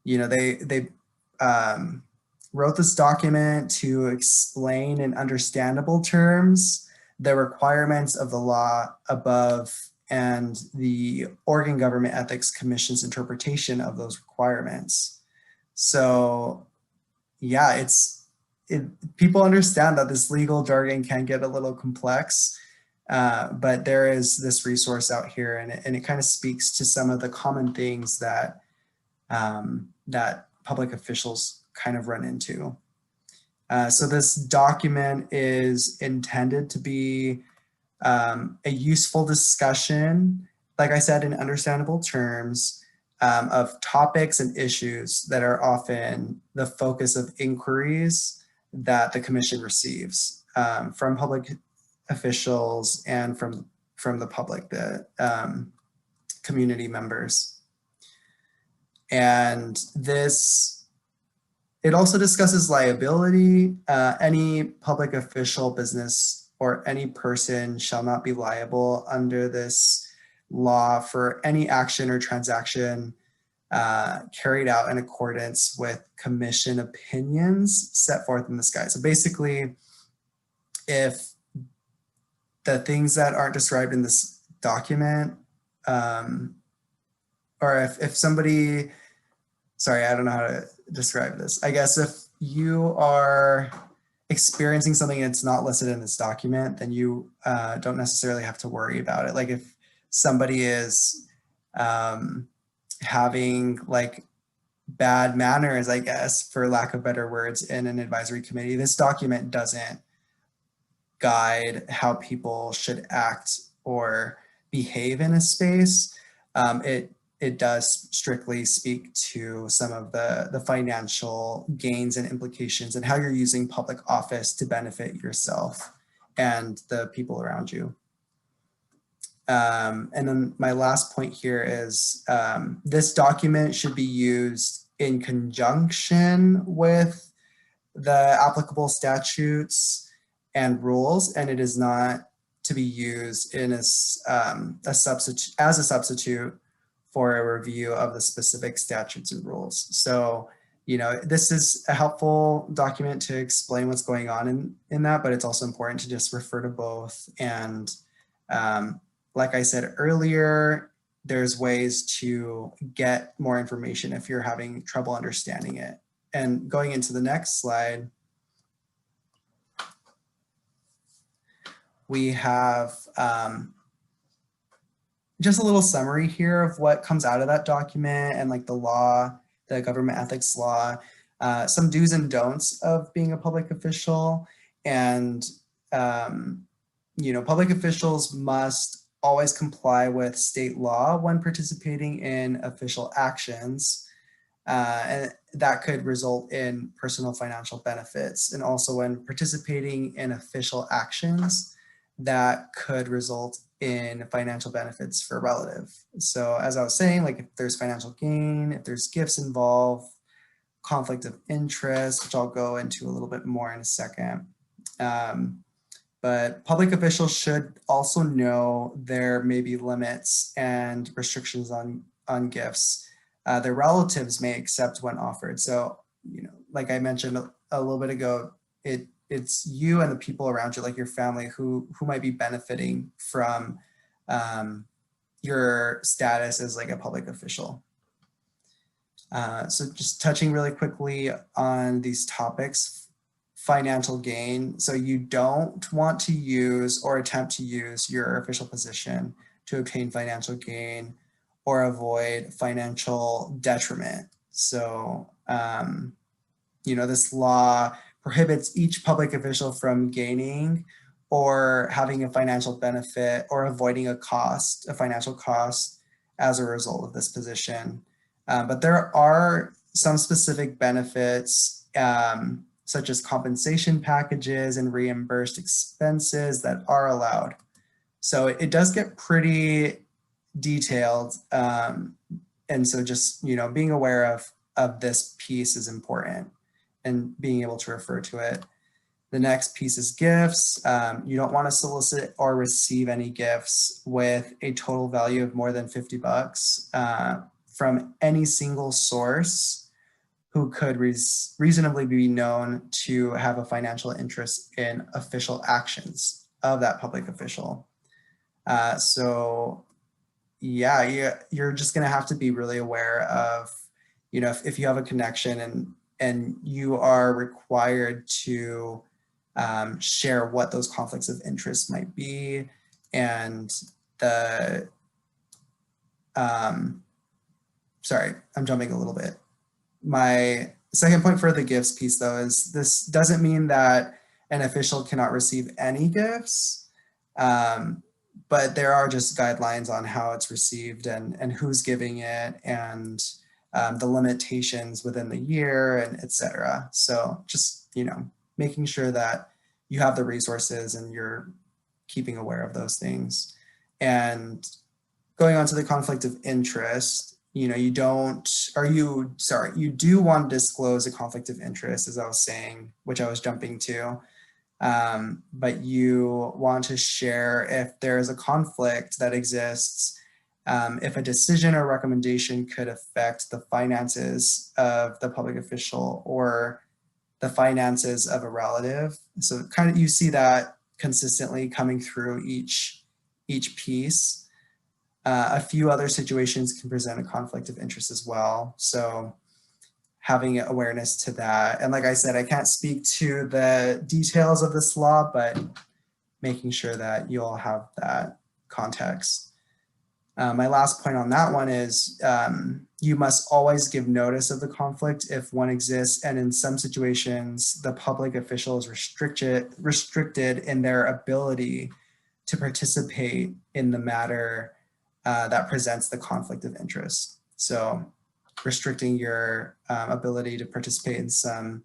you know, they wrote this document to explain in understandable terms the requirements of the law above and the Oregon Government Ethics Commission's interpretation of those requirements. So yeah, people understand that this legal jargon can get a little complex, but there is this resource out here, and it kind of speaks to some of the common things that that public officials kind of run into. So this document is intended to be a useful discussion, like I said, in understandable terms, of topics and issues that are often the focus of inquiries that the commission receives from public officials and from the public, the community members. And it also discusses liability. Any public official, business, or any person shall not be liable under this law for any action or transaction carried out in accordance with commission opinions set forth in this guide. So basically, if the things that aren't described in this document, or if somebody, sorry, I don't know how to describe this. I guess if you are experiencing something that's not listed in this document, then you don't necessarily have to worry about it. Like if somebody is having like bad manners, I guess, for lack of better words, in an advisory committee, this document doesn't guide how people should act or behave in a space. It does strictly speak to some of the financial gains and implications and how you're using public office to benefit yourself and the people around you. And then my last point here is this document should be used in conjunction with the applicable statutes and rules, and it is not to be used in as a substitute for a review of the specific statutes and rules. So, you know, this is a helpful document to explain what's going on in that, but it's also important to just refer to both. And like I said earlier, there's ways to get more information if you're having trouble understanding it. And going into the next slide, we have just a little summary here of what comes out of that document and like the law, the government ethics law, some do's and don'ts of being a public official. And, you know, public officials must always comply with state law when participating in official actions. And that could result in personal financial benefits. And also when participating in official actions, that could result in financial benefits for a relative. So as I was saying, like if there's financial gain, if there's gifts involved, conflict of interest, which I'll go into a little bit more in a second. But public officials should also know there may be limits and restrictions on gifts their relatives may accept when offered. So, you know, like I mentioned a little bit ago, it's you and the people around you, like your family, who might be benefiting from your status as like a public official. So just touching really quickly on these topics. Financial gain. So you don't want to use or attempt to use your official position to obtain financial gain or avoid financial detriment. So, you know, this law prohibits each public official from gaining or having a financial benefit or avoiding a financial cost as a result of this position. But there are some specific benefits such as compensation packages and reimbursed expenses that are allowed. So it does get pretty detailed. And so just, you know, being aware of this piece is important and being able to refer to it. The next piece is gifts. You don't want to solicit or receive any gifts with a total value of more than $50 from any single source who could reasonably be known to have a financial interest in official actions of that public official. So yeah, you're just gonna have to be really aware of, you know, if you have a connection and you are required to share what those conflicts of interest might be. And the, sorry, I'm jumping a little bit. My second point for the gifts piece though is this doesn't mean that an official cannot receive any gifts, but there are just guidelines on how it's received and who's giving it and the limitations within the year and et cetera. So just, you know, making sure that you have the resources and you're keeping aware of those things. And going on to the conflict of interest, you know, you do want to disclose a conflict of interest, as I was saying, which I was jumping to, but you want to share if there is a conflict that exists, if a decision or recommendation could affect the finances of the public official or the finances of a relative. So kind of you see that consistently coming through each piece. A few other situations can present a conflict of interest as well. So having awareness to that. And like I said, I can't speak to the details of this law, but making sure that you all have that context. My last point on that one is you must always give notice of the conflict if one exists. And in some situations, the public official is restricted in their ability to participate in the matter that presents the conflict of interest. So restricting your ability to participate in some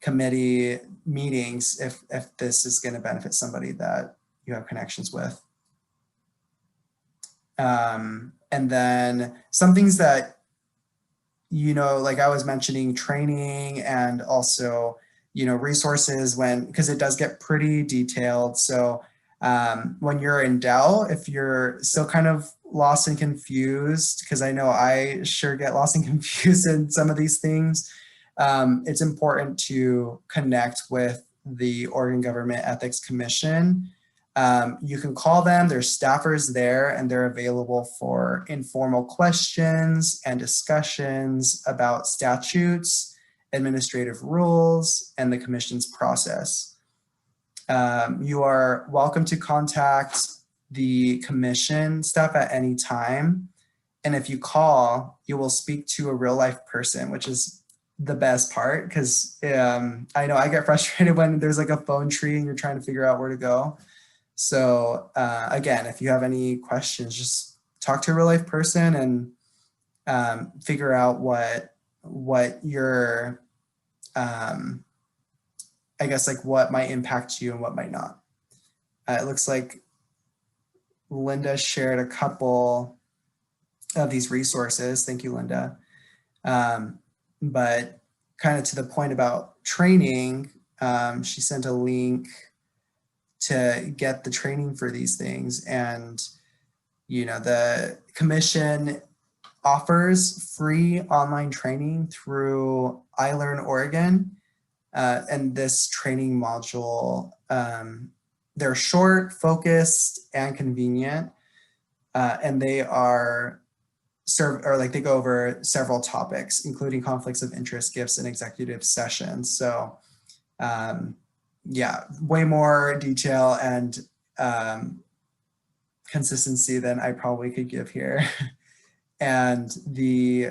committee meetings if this is going to benefit somebody that you have connections with. And then some things that, like I was mentioning, training and also, resources because it does get pretty detailed. So when you're in doubt, if you're still kind of lost and confused, because I know I sure get lost and confused in some of these things, it's important to connect with the Oregon Government Ethics Commission. You can call them, there's staffers there, and they're available for informal questions and discussions about statutes, administrative rules, and the commission's process. You are welcome to contact the commission staff at any time. And if you call, you will speak to a real life person, which is the best part, because I know I get frustrated when there's like a phone tree and you're trying to figure out where to go. So again, if you have any questions, just talk to a real life person and figure out what your, I guess, like what might impact you and what might not. It looks like Linda shared a couple of these resources. Thank you, Linda. But kind of to the point about training, she sent a link to get the training for these things. And, the commission offers free online training through iLearn Oregon. And this training module, they're short, focused, and convenient. And they are they go over several topics, including conflicts of interest, gifts, and executive sessions. So yeah, way more detail and consistency than I probably could give here. And the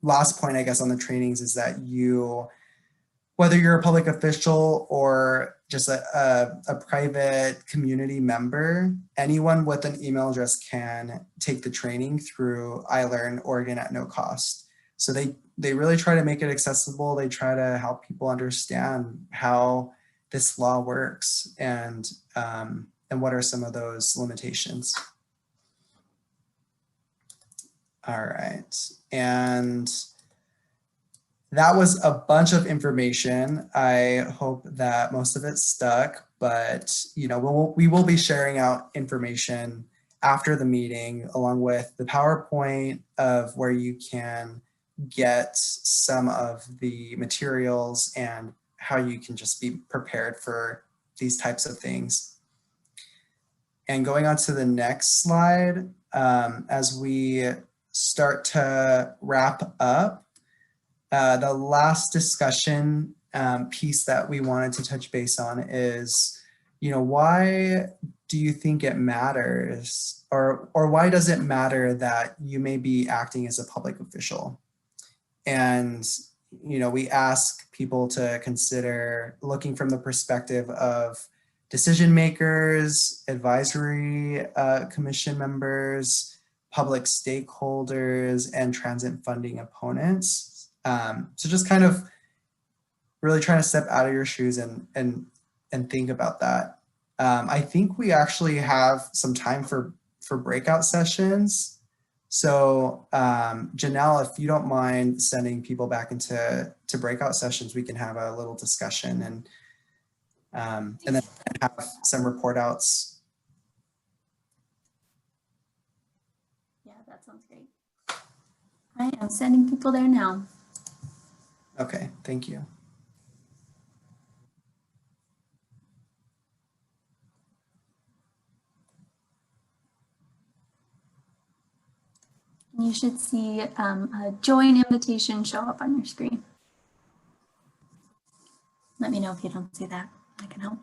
last point, I guess, on the trainings is that whether you're a public official or just a private community member, anyone with an email address can take the training through iLearn Oregon at no cost. So they really try to make it accessible. They try to help people understand how this law works and what are some of those limitations. All right, and that was a bunch of information. I hope that most of it stuck, but we will be sharing out information after the meeting, along with the PowerPoint of where you can get some of the materials and how you can just be prepared for these types of things. And going on to the next slide, as we start to wrap up, the last discussion piece that we wanted to touch base on is, why do you think it matters, or why does it matter that you may be acting as a public official? And, we ask people to consider looking from the perspective of decision makers, advisory commission members, public stakeholders, and transit funding opponents. So just kind of really trying to step out of your shoes and think about that. I think we actually have some time for breakout sessions. So Janelle, if you don't mind sending people back into breakout sessions, we can have a little discussion and then have some report outs. Yeah, that sounds great. I am sending people there now. Okay, thank you. You should see a join invitation show up on your screen. Let me know if you don't see that. I can help.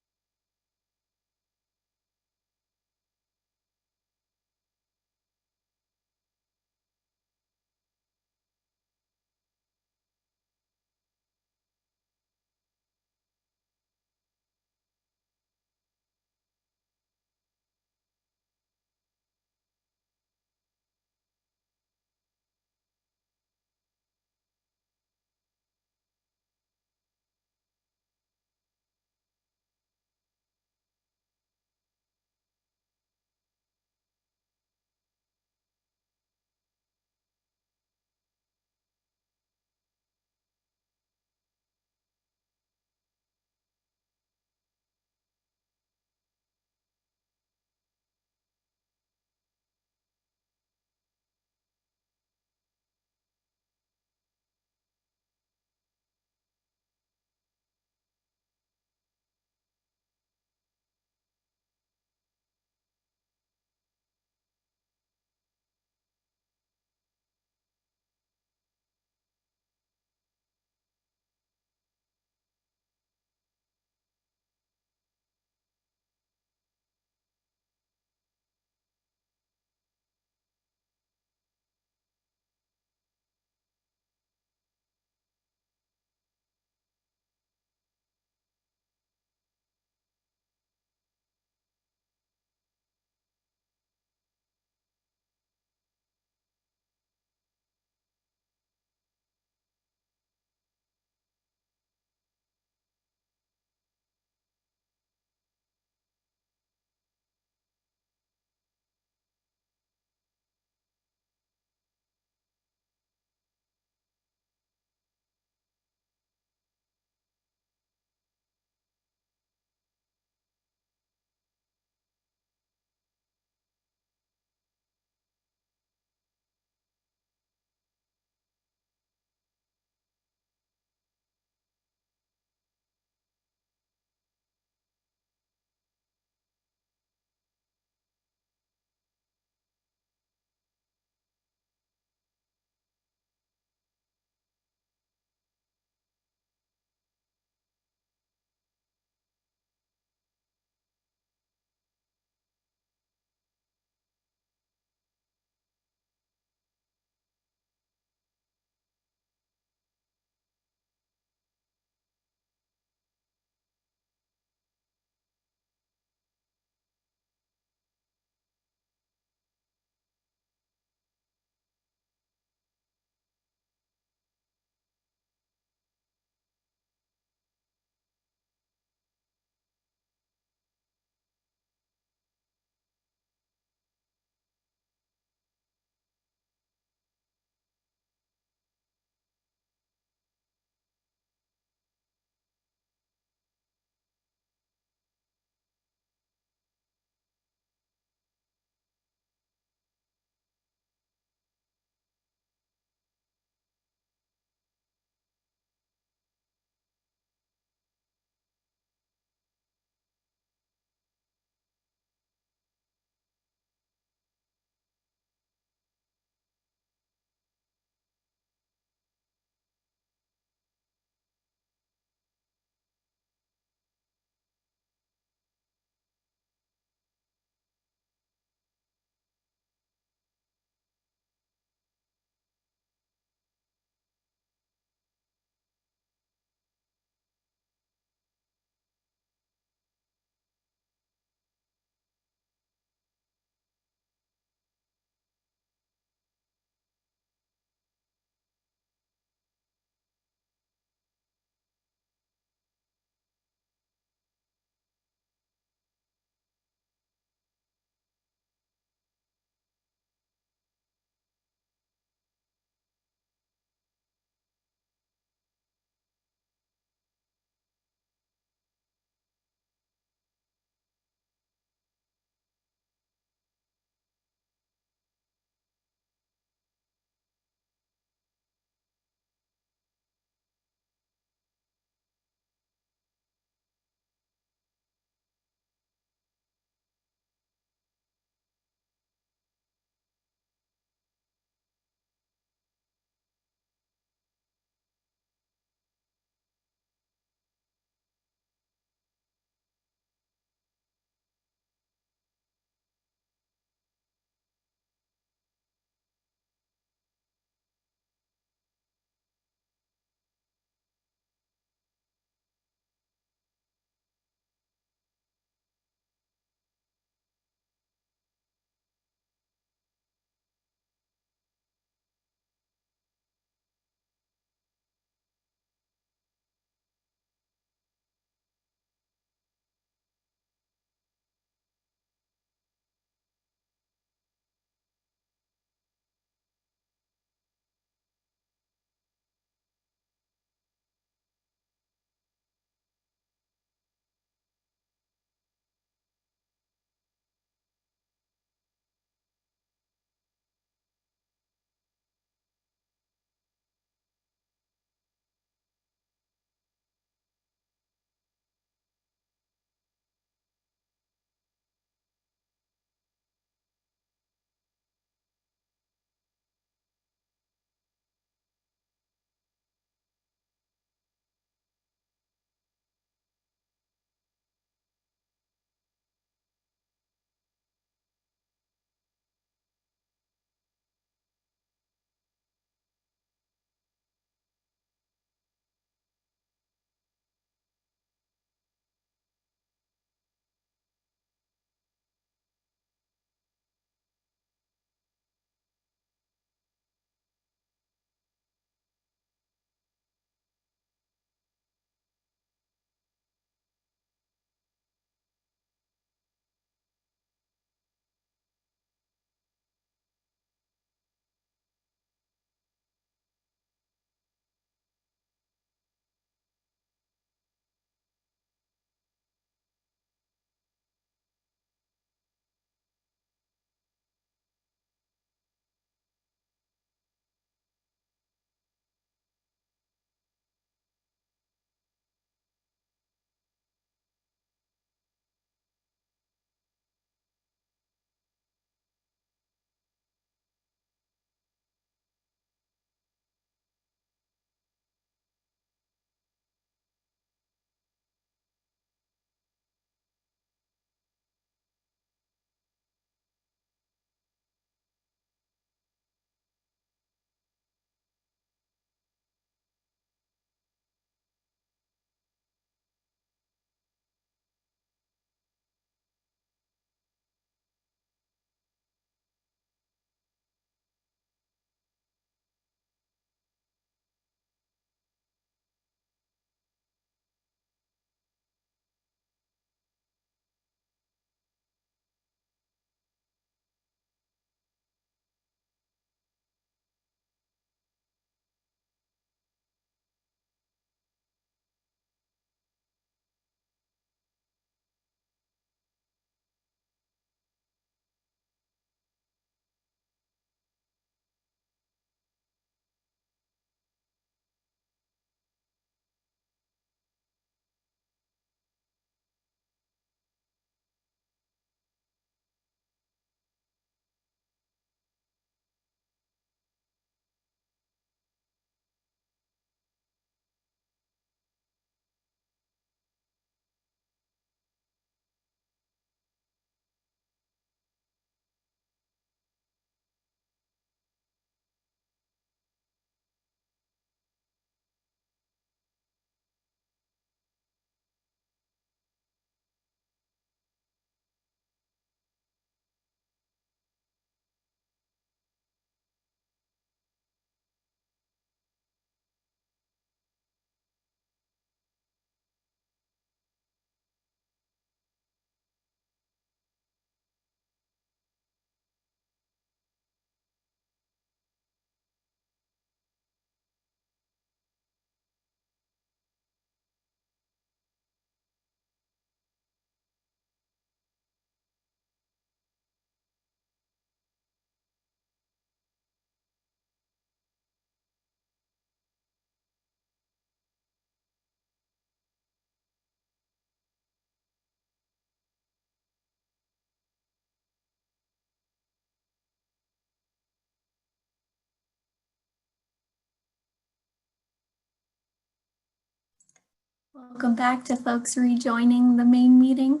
Welcome back to folks rejoining the main meeting.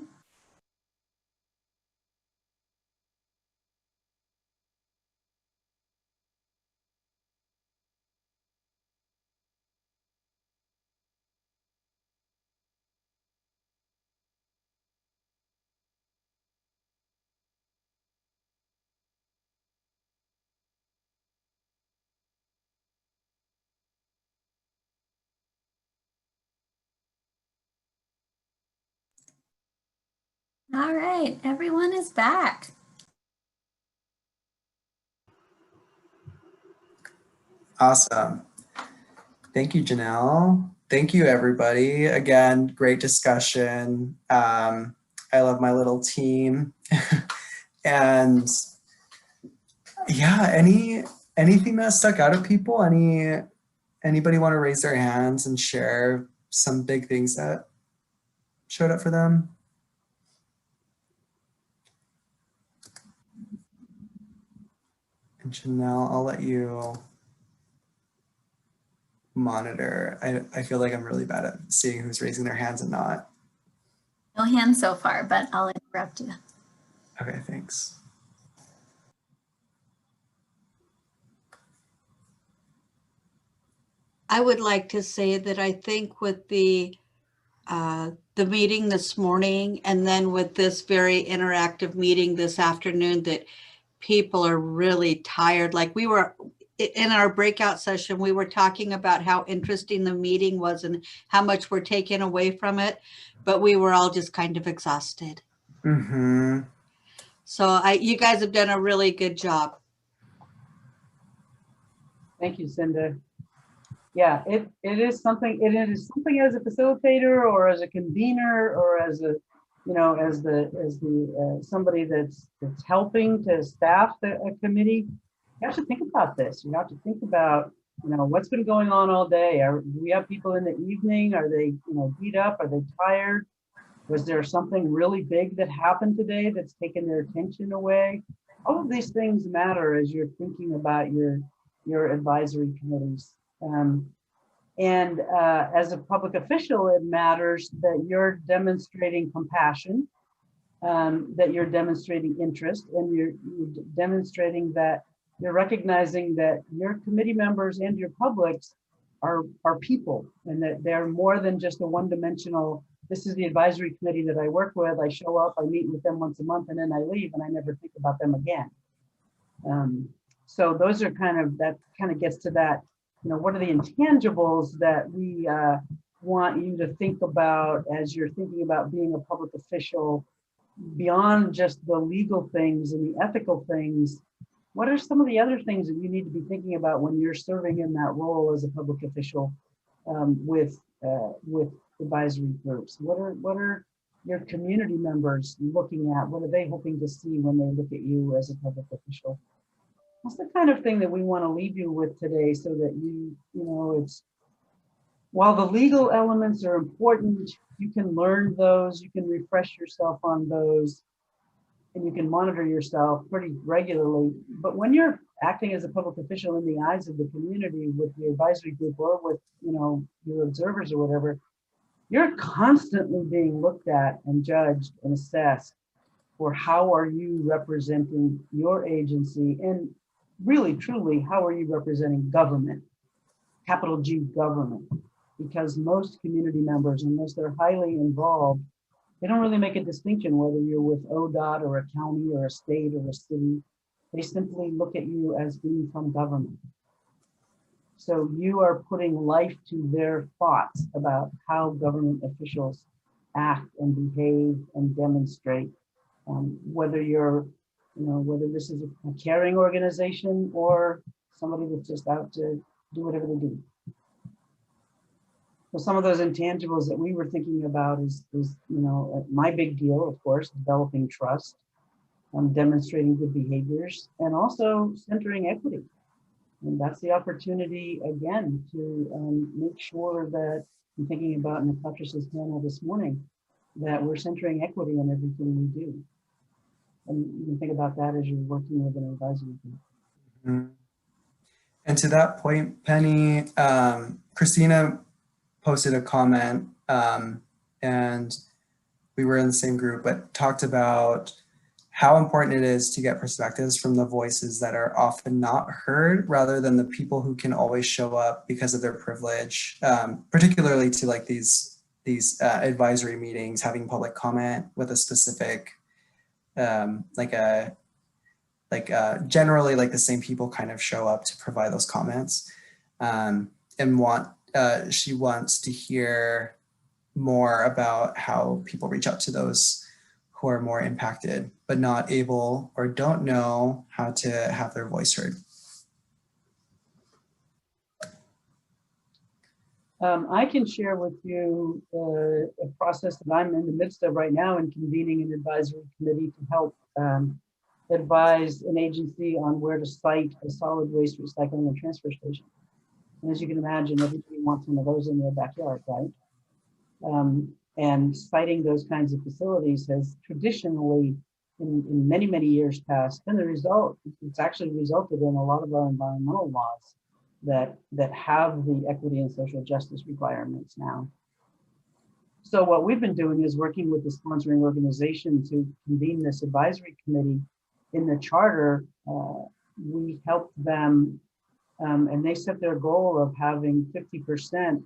All right, everyone is back. Awesome. Thank you, Janelle. Thank you, everybody. Again, great discussion. I love my little team. And yeah, anything that stuck out of people? Anybody want to raise their hands and share some big things that showed up for them? And Janelle, I'll let you monitor. I feel like I'm really bad at seeing who's raising their hands and not. No hands so far, but I'll interrupt you. Okay, thanks. I would like to say that I think with the meeting this morning and then with this very interactive meeting this afternoon that people are really tired. Like we were in our breakout session, we were talking about how interesting the meeting was and how much we're taking away from it, but we were all just kind of exhausted. Mm-hmm. So you guys have done a really good job. Thank you, Cinda. Yeah, it is something as a facilitator or as a convener or as a, you know, as the somebody that's helping to staff a committee. You have to think about this. You have to think about, you know, what's been going on all day. Do we have people in the evening? Are they, you know, beat up? Are they tired? Was there something really big that happened today that's taken their attention away? All of these things matter as you're thinking about your advisory committees. As a public official, it matters that you're demonstrating compassion, that you're demonstrating interest, and you're demonstrating that you're recognizing that your committee members and your publics are people, and that they're more than just a one-dimensional, this is the advisory committee that I work with, I show up, I meet with them once a month, and then I leave, and I never think about them again. So those are that kind of gets to that, you know, what are the intangibles that we want you to think about as you're thinking about being a public official beyond just the legal things and the ethical things? What are some of the other things that you need to be thinking about when you're serving in that role as a public official with advisory groups? What are your community members looking at? What are they hoping to see when they look at you as a public official? That's the kind of thing that we want to leave you with today, so that you know, it's, while the legal elements are important, you can learn those, you can refresh yourself on those, and you can monitor yourself pretty regularly. But when you're acting as a public official in the eyes of the community with the advisory group or with, you know, your observers or whatever, you're constantly being looked at and judged and assessed for how are you representing your agency, and really, truly, how are you representing government, capital G government? Because most community members, unless they're highly involved, they don't really make a distinction whether you're with ODOT or a county or a state or a city. They simply look at you as being from government. So you are putting life to their thoughts about how government officials act and behave and demonstrate, whether you're, you know, whether this is a caring organization or somebody that's just out to do whatever they do. So some of those intangibles that we were thinking about is you know, my big deal, of course, developing trust, demonstrating good behaviors, and also centering equity. And that's the opportunity, again, to make sure that, I'm thinking about Natasha's panel this morning, that we're centering equity in everything we do. And you can think about that as you're working with an advisory group. Mm-hmm. And to that point, Penny, Christina posted a comment and we were in the same group, but talked about how important it is to get perspectives from the voices that are often not heard, rather than the people who can always show up because of their privilege, particularly to like these advisory meetings, having public comment with a specific, generally like the same people kind of show up to provide those comments, and she wants to hear more about how people reach out to those who are more impacted, but not able or don't know how to have their voice heard. I can share with you a process that I'm in the midst of right now in convening an advisory committee to help advise an agency on where to site a solid waste recycling and transfer station. And as you can imagine, everybody wants one of those in their backyard, right? And citing those kinds of facilities has traditionally, in many, many years past, been the result. It's actually resulted in a lot of our environmental laws that have the equity and social justice requirements now. So what we've been doing is working with the sponsoring organization to convene this advisory committee. In the charter, we helped them, and they set their goal of having 50%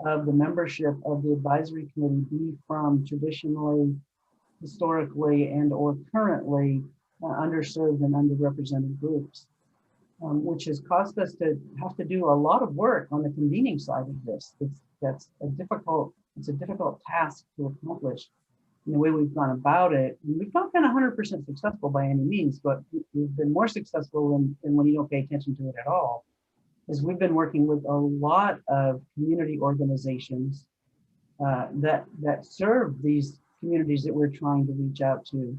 of the membership of the advisory committee be from traditionally, historically, and or currently underserved and underrepresented groups, which has caused us to have to do a lot of work on the convening side of this. It's a difficult task to accomplish in the way we've gone about it. And we've not been 100% successful by any means, but we've been more successful than when you don't pay attention to it at all. Is we've been working with a lot of community organizations that serve these communities that we're trying to reach out to.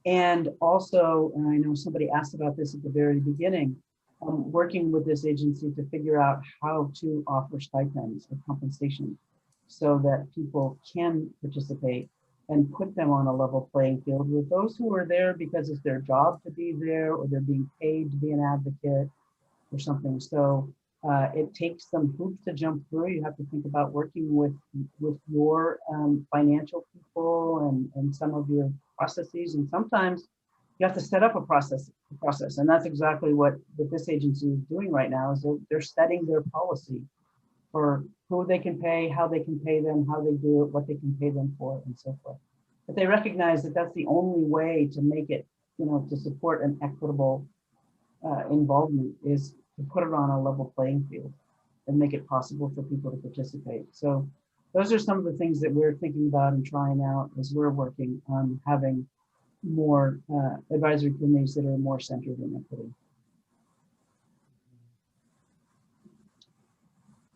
And also, and I know somebody asked about this at the very beginning, working with this agency to figure out how to offer stipends or compensation so that people can participate and put them on a level playing field with those who are there because it's their job to be there, or they're being paid to be an advocate or something. So it takes some hoops to jump through. You have to think about working with your financial people and some of your processes. And sometimes you have to set up a process. And that's exactly what this agency is doing right now, is they're setting their policy for who they can pay, how they can pay them, how they do it, what they can pay them for, and so forth. But they recognize that that's the only way to make it, to support an equitable involvement, is to put it on a level playing field and make it possible for people to participate. So those are some of the things that we're thinking about and trying out as we're working on having more advisory committees that are more centered in equity.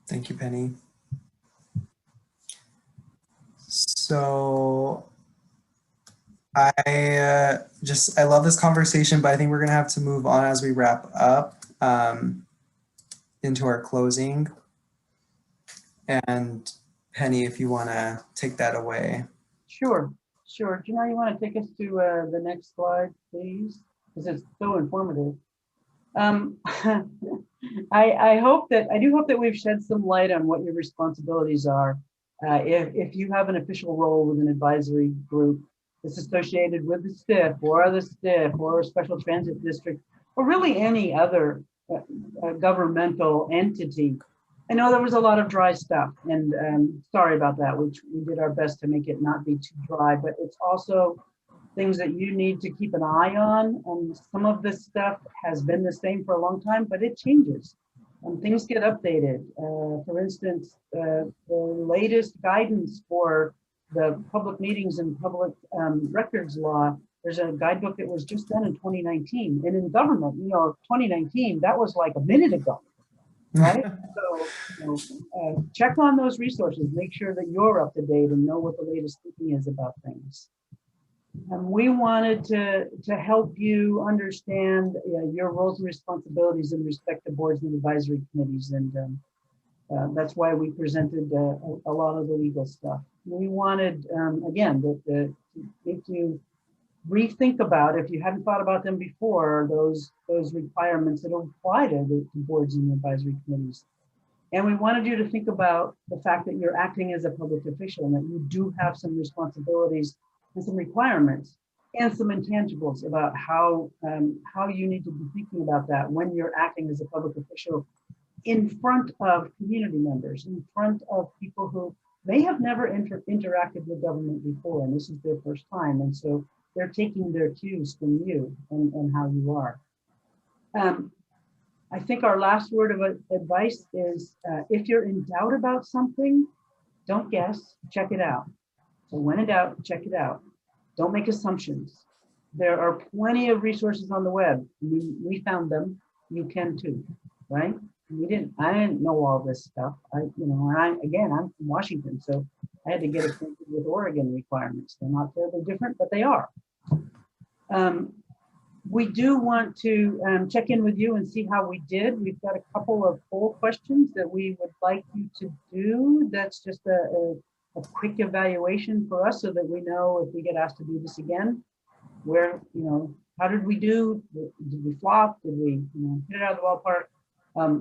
Thank you, Penny. So I love this conversation, but I think we're gonna have to move on as we wrap up into our closing. And Penny, if you wanna take that away. Sure. Janelle, you wanna take us to the next slide, please? Because it's so informative. I do hope that we've shed some light on what your responsibilities are. If you have an official role with an advisory group that's associated with the Stf or a special transit district, or really any other governmental entity. I know there was a lot of dry stuff, and sorry about that, which we did our best to make it not be too dry, but it's also things that you need to keep an eye on. Some of this stuff has been the same for a long time, but it changes and things get updated. For instance, the latest guidance for the public meetings and public records law, there's a guidebook that was just done in 2019. And in government, 2019, that was like a minute ago, right? So check on those resources, make sure that you're up to date and know what the latest thinking is about things. We wanted to help you understand your roles and responsibilities in respect to boards and advisory committees, and that's why we presented a lot of the legal stuff. We wanted, again, to make you rethink about, if you hadn't thought about them before, those requirements that apply to boards and advisory committees. And we wanted you to think about the fact that you're acting as a public official and that you do have some responsibilities and some requirements and some intangibles about how you need to be thinking about that when you're acting as a public official in front of community members, in front of people who may have never interacted with government before, and this is their first time. And so they're taking their cues from you and how you are. I think our last word of advice is if you're in doubt about something, don't guess, check it out. So when in doubt, check it out. Don't make assumptions. There are plenty of resources on the web. We found them. You can too, right? I didn't know all this stuff. I'm from Washington, so I had to get acquainted with Oregon requirements. They're not terribly different, but they are. We do want to check in with you and see how we did. We've got a couple of poll questions that we would like you to do. That's just a quick evaluation for us so that we know if we get asked to do this again, where, how did we do? Did we flop? Did we hit it out of the ballpark?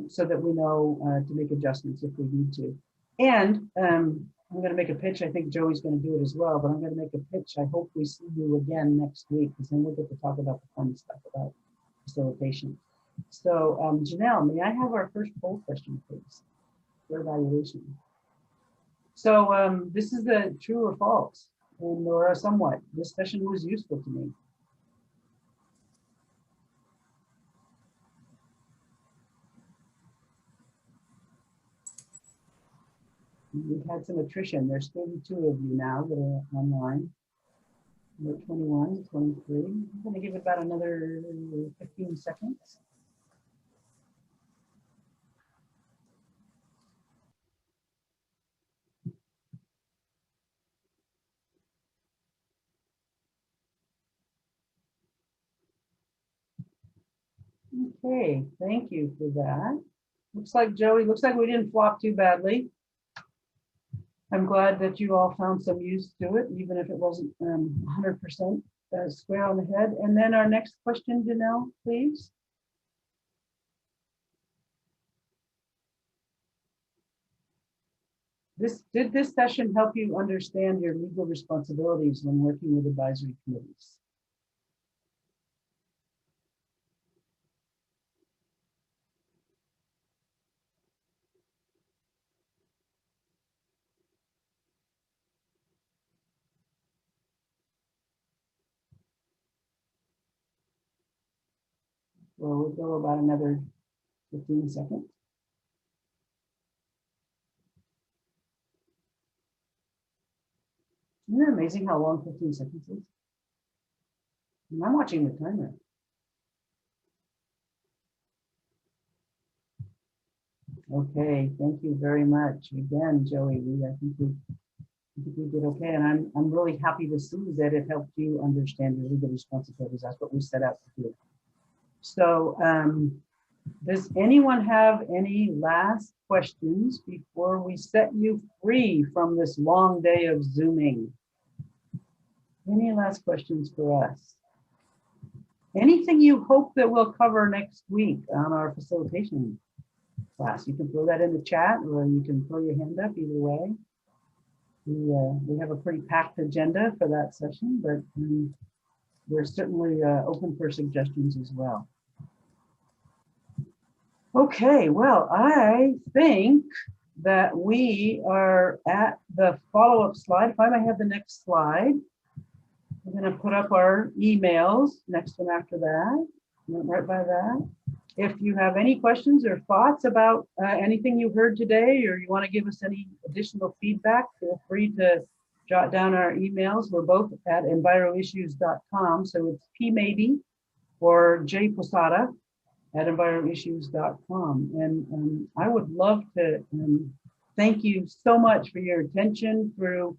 So that we know to make adjustments if we need to. And I'm going to make a pitch. I think Joey's going to do it as well, but I'm going to make a pitch. I hope we see you again next week, because then we'll get to talk about the fun stuff about facilitation. So Janelle, may I have our first poll question, please, for evaluation? So this is the true or false, or somewhat. This session was useful to me. We've had some attrition. There's 32 of you now that are online. We're 21, 23. I'm going to give it about another 15 seconds. Okay, thank you for that. Looks like Joey, looks like we didn't flop too badly. I'm glad that you all found some use to it, even if it wasn't 100% square on the head. And then our next question, Janelle, please. Did this session help you understand your legal responsibilities when working with advisory committees? Well, we'll go about another 15 seconds. Isn't it amazing how long 15 seconds is? And I'm watching the timer. Okay, thank you very much. Again, Joey, I think we did okay. And I'm really happy to see that it helped you understand your legal responsibilities. That's what we set out to do. So does anyone have any last questions before we set you free from this long day of Zooming? Any last questions for us? Anything you hope that we'll cover next week on our facilitation class? You can throw that in the chat, or you can throw your hand up, either way. We have a pretty packed agenda for that session, but we're certainly open for suggestions as well. Okay, well, I think that we are at the follow-up slide. If I might have the next slide. I'm going to put up our emails, next one after that, right by that. If you have any questions or thoughts about anything you heard today, or you want to give us any additional feedback, feel free to jot down our emails. We're both at enviroissues.com, so it's P maybe or J Posada at enviroissues.com. And I would love to thank you so much for your attention through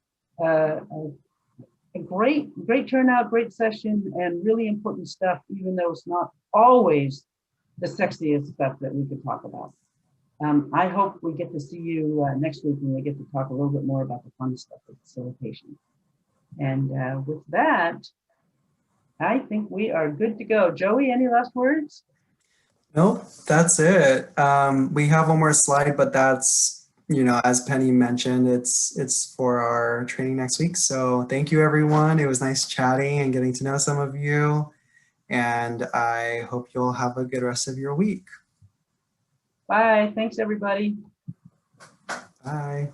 a great turnout, great session, and really important stuff, even though it's not always the sexiest stuff that we could talk about. I hope we get to see you next week when we get to talk a little bit more about the fun stuff of facilitation. And with that, I think we are good to go. Joey, any last words? Nope, that's it. We have one more slide, but that's, as Penny mentioned, it's for our training next week. So thank you, everyone. It was nice chatting and getting to know some of you. And I hope you'll have a good rest of your week. Bye. Thanks, everybody. Bye.